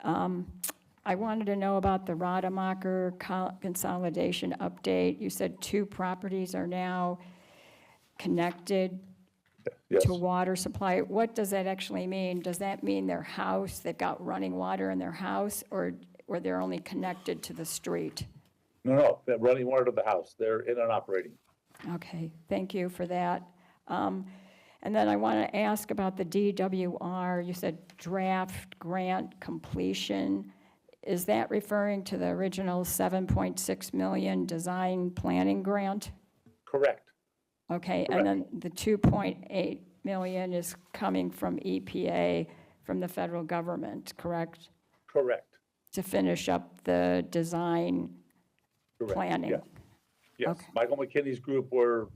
I wanted to know about the Rademacher consolidation update. You said 2 properties are now connected to water supply. What does that actually mean? Does that mean their house, they've got running water in their house, or they're only connected to the street? No, they're running water to the house. They're in and operating. Okay, thank you for that. And then I want to ask about the DWR. You said draft grant completion. Is that referring to the original $7.6 million design planning grant? Correct. Okay, Correct. and then the $2.8 million is coming from EPA, from the federal government, correct? Correct. To finish up the design planning? Yeah. Yes, Okay. Michael McKinney's group were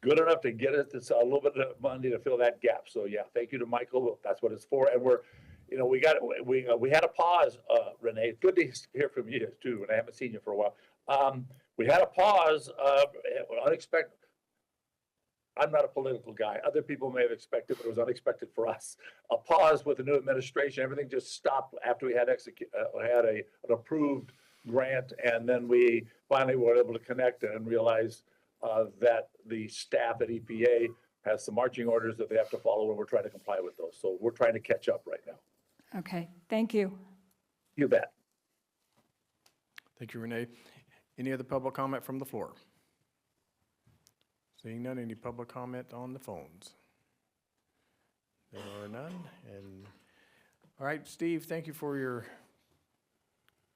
good enough to get us a little bit of money to fill that gap. So yeah, thank you to Michael. That's what it's for. And we had a pause, Renee. It's good to hear from you too, and I haven't seen you for a while. We had a pause, unexpected. I'm not a political guy. Other people may have expected, but it was unexpected for us. A pause with the new administration. Everything just stopped after we had an approved grant, and then we finally were able to connect and realize that the staff at EPA has some marching orders that they have to follow, and we're trying to comply with those. So we're trying to catch up right now. Okay, thank you. You bet. Thank you, Renee. Any other public comment from the floor? Seeing none, any public comment on the phones? There are none, and, all right, Steve, thank you for your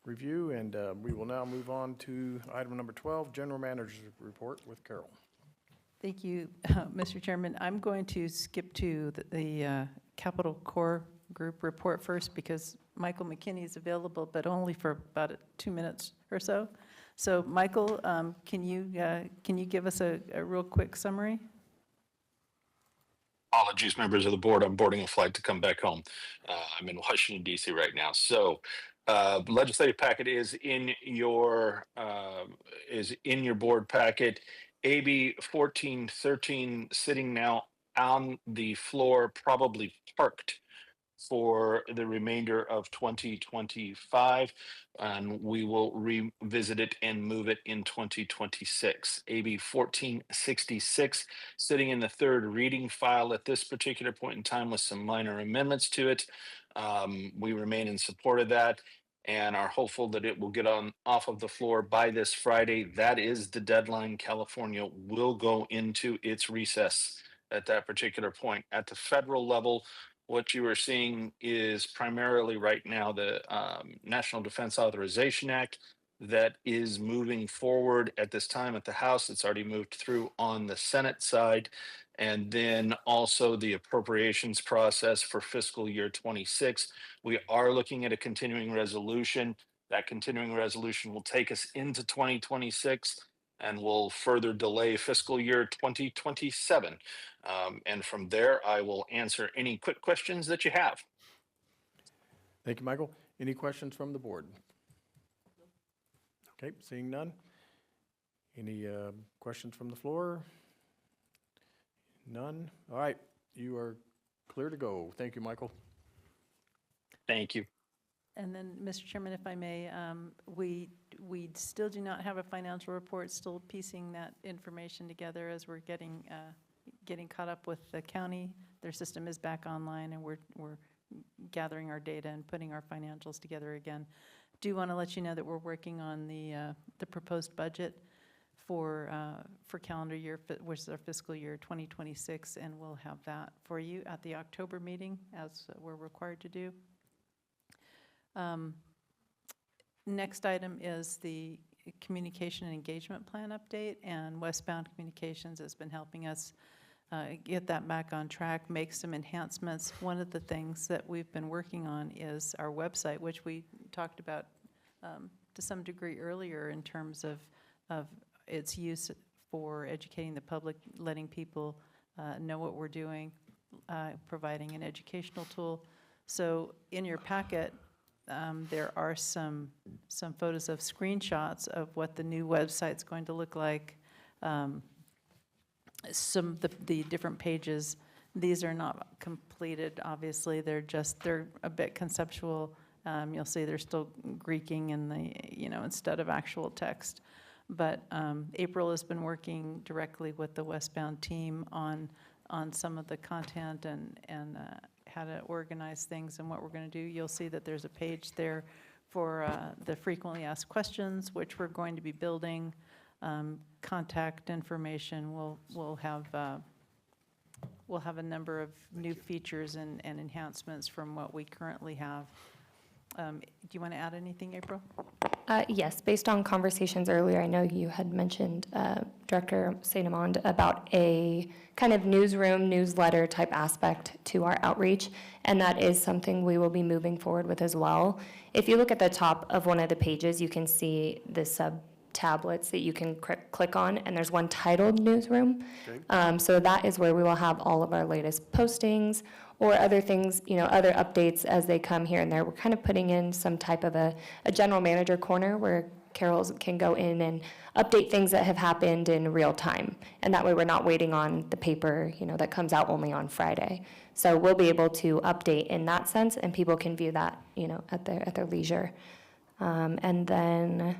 review, and we will now move on to item number 12, General Manager's Report with Carol. Thank you, Mr. Chairman. I'm going to skip to the Capital Core Group report first because Michael McKinney is available, but only for about 2 minutes or so. So, Michael, can you give us a real quick summary? Apologies, members of the board. I'm boarding a flight to come back home. I'm in Washington, D.C. right now. So, legislative packet is in your board packet. AB 1413 sitting now on the floor, probably parked for the remainder of 2025, and we will revisit it and move it in 2026. AB 1466 sitting in the third reading file at this particular point in time with some minor amendments to it. We remain in support of that and are hopeful that it will get on off of the floor by this Friday. That is the deadline. California will go into its recess at that particular point. At the federal level, what you are seeing is primarily right now the National Defense Authorization Act that is moving forward at this time at the House. It's already moved through on the Senate side. And then also the appropriations process for fiscal year 26. We are looking at a continuing resolution. That continuing resolution will take us into 2026 and will further delay fiscal year 2027. And from there, I will answer any quick questions that you have. Thank you, Michael. Any questions from the board? Okay, seeing none. Any questions from the floor? None. All right, you are clear to go. Thank you, Michael. Thank you. And then, Mr. Chairman, if I may, we still do not have a financial report, still piecing that information together as we're getting caught up with the county. Their system is back online, and we're gathering our data and putting our financials together again. Do want to let you know that we're working on the proposed budget for calendar year, which is our fiscal year 2026, and we'll have that for you at the October meeting, as we're required to do. Next item is the communication and engagement plan update, and Westbound Communications has been helping us get that back on track, make some enhancements. One of the things that we've been working on is our website, which we talked about to some degree earlier in terms of its use for educating the public, letting people know what we're doing, providing an educational tool. So in your packet, there are some photos of screenshots of what the new website's going to look like. Some of the different pages, these are not completed, obviously. They're a bit conceptual. You'll see they're still Greeking in the, instead of actual text. But April has been working directly with the Westbound team on some of the content and how to organize things and what we're going to do. You'll see that there's a page there for the frequently asked questions, which we're going to be building. Contact information. We'll have a number of new features and enhancements from what we currently have. Do you want to add anything, April? Yes, based on conversations earlier, I know you had mentioned, Director St. Amand, about a kind of newsroom, newsletter type aspect to our outreach, and that is something we will be moving forward with as well. If you look at the top of one of the pages, you can see the sub-tablets that you can click on, and there's one titled Newsroom. Okay. So that is where we will have all of our latest postings, or other things, other updates as they come here and there. We're kind of putting in some type of a general manager corner where Carols can go in and update things that have happened in real time. And that way we're not waiting on the paper, that comes out only on Friday. So we'll be able to update in that sense, and people can view that, at their leisure. And then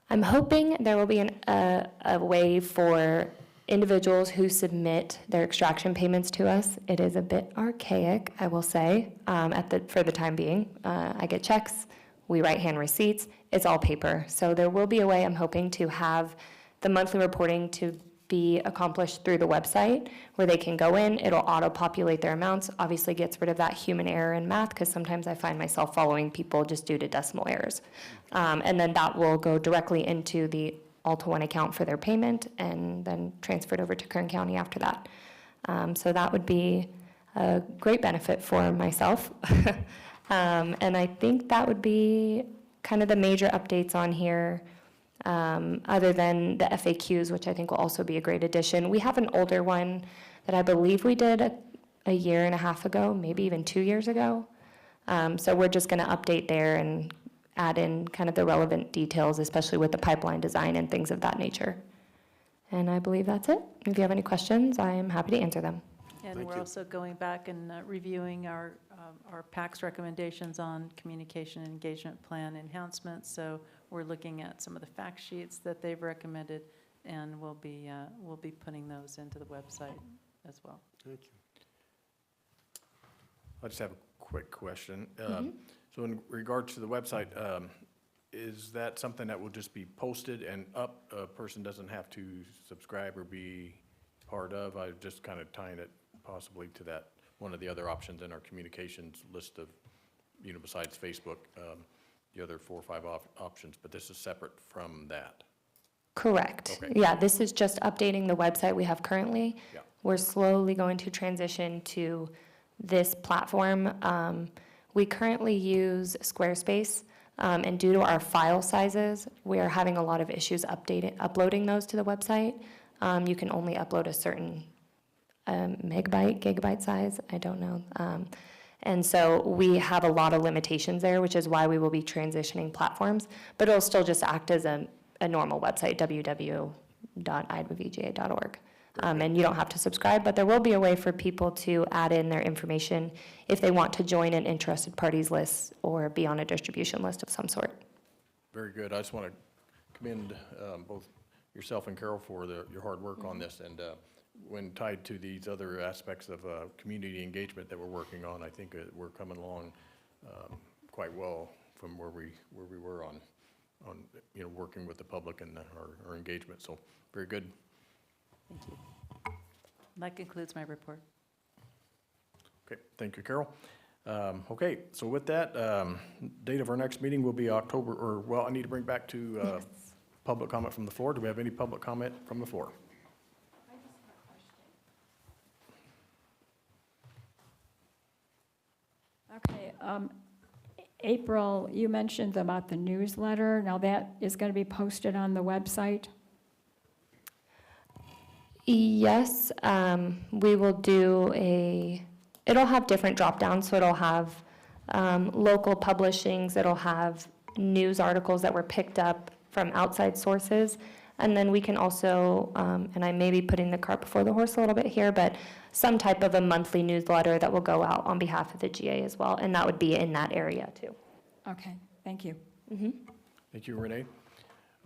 I'm hoping there will be a way for individuals who submit their extraction payments to us. It is a bit archaic, I will say, for the time being. I get checks, we write hand receipts, it's all paper. So there will be a way, I'm hoping, to have the monthly reporting to be accomplished through the website, where they can go in, it'll auto-populate their amounts, obviously gets rid of that human error in math, because sometimes I find myself following people just due to decimal errors. And then that will go directly into the Alta One account for their payment, and then transferred over to Kern County after that. So that would be a great benefit for myself. And I think that would be kind of the major updates on here, other than the FAQs, which I think will also be a great addition. We have an older one that I believe we did a year and a half ago, maybe even 2 years ago. So we're just going to update there and add in kind of the relevant details, especially with the pipeline design and things of that nature. And I believe that's it. If you have any questions, I am happy to answer them. And we're also going back and reviewing our PAC's recommendations on communication and engagement plan enhancements. So we're looking at some of the fact sheets that they've recommended, and we'll be putting those into the website as well. Thank you. I just have a quick question. So in regards to the website, is that something that will just be posted and up? A person doesn't have to subscribe or be part of? I'm just kind of tying it possibly to that, one of the other options in our communications list of, besides Facebook, the other 4 or 5 options, but this is separate from that. Correct. Okay. Yeah, this is just updating the website we have currently. Yeah. We're slowly going to transition to this platform. We currently use Squarespace, and due to our file sizes, we are having a lot of issues uploading those to the website. You can only upload a certain gigabyte size, I don't know. And so we have a lot of limitations there, which is why we will be transitioning platforms, but it'll still just act as a normal website, www.idavga.org. And you don't have to subscribe, but there will be a way for people to add in their information if they want to join an interested parties list or be on a distribution list of some sort. Very good. I just want to commend both yourself and Carol for your hard work on this. And when tied to these other aspects of community engagement that we're working on, I think we're coming along quite well from where we were on working with the public and our engagement. So very good. Thank you. That concludes my report. Okay, thank you, Carol. Okay, so with that, date of our next meeting will be October, I need to bring back to public comment from the floor. Do we have any public comment from the floor? Okay, April, you mentioned about the newsletter. Now that is going to be posted on the website? Yes, we will do it'll have different drop downs, so it'll have local publishings, it'll have news articles that were picked up from outside sources, and then we can also, and I may be putting the cart before the horse a little bit here, but some type of a monthly newsletter that will go out on behalf of the GA as well, and that would be in that area too. Okay, thank you. Thank you, Renee.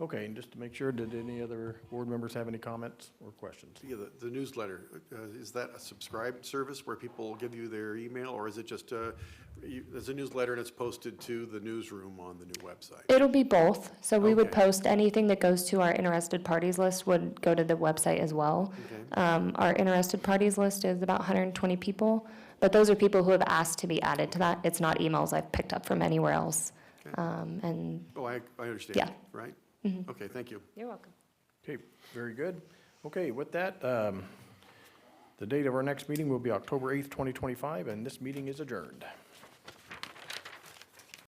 Okay, and just to make sure, did any other board members have any comments or questions? Yeah, the newsletter, is that a subscribed service where people give you their email, or is it just there's a newsletter and it's posted to the newsroom on the new website? It'll be both. So we would Okay. post anything that goes to our interested parties list would go to the website as well. Okay. Our interested parties list is about 120 people, but those are people who have asked to be added to that. It's not emails I've picked up from anywhere else. Okay. And Oh, I understand. Yeah. Right? Okay, thank you. you're welcome. Okay, very good. Okay, with that, the date of our next meeting will be October 8th, 2025, and this meeting is adjourned.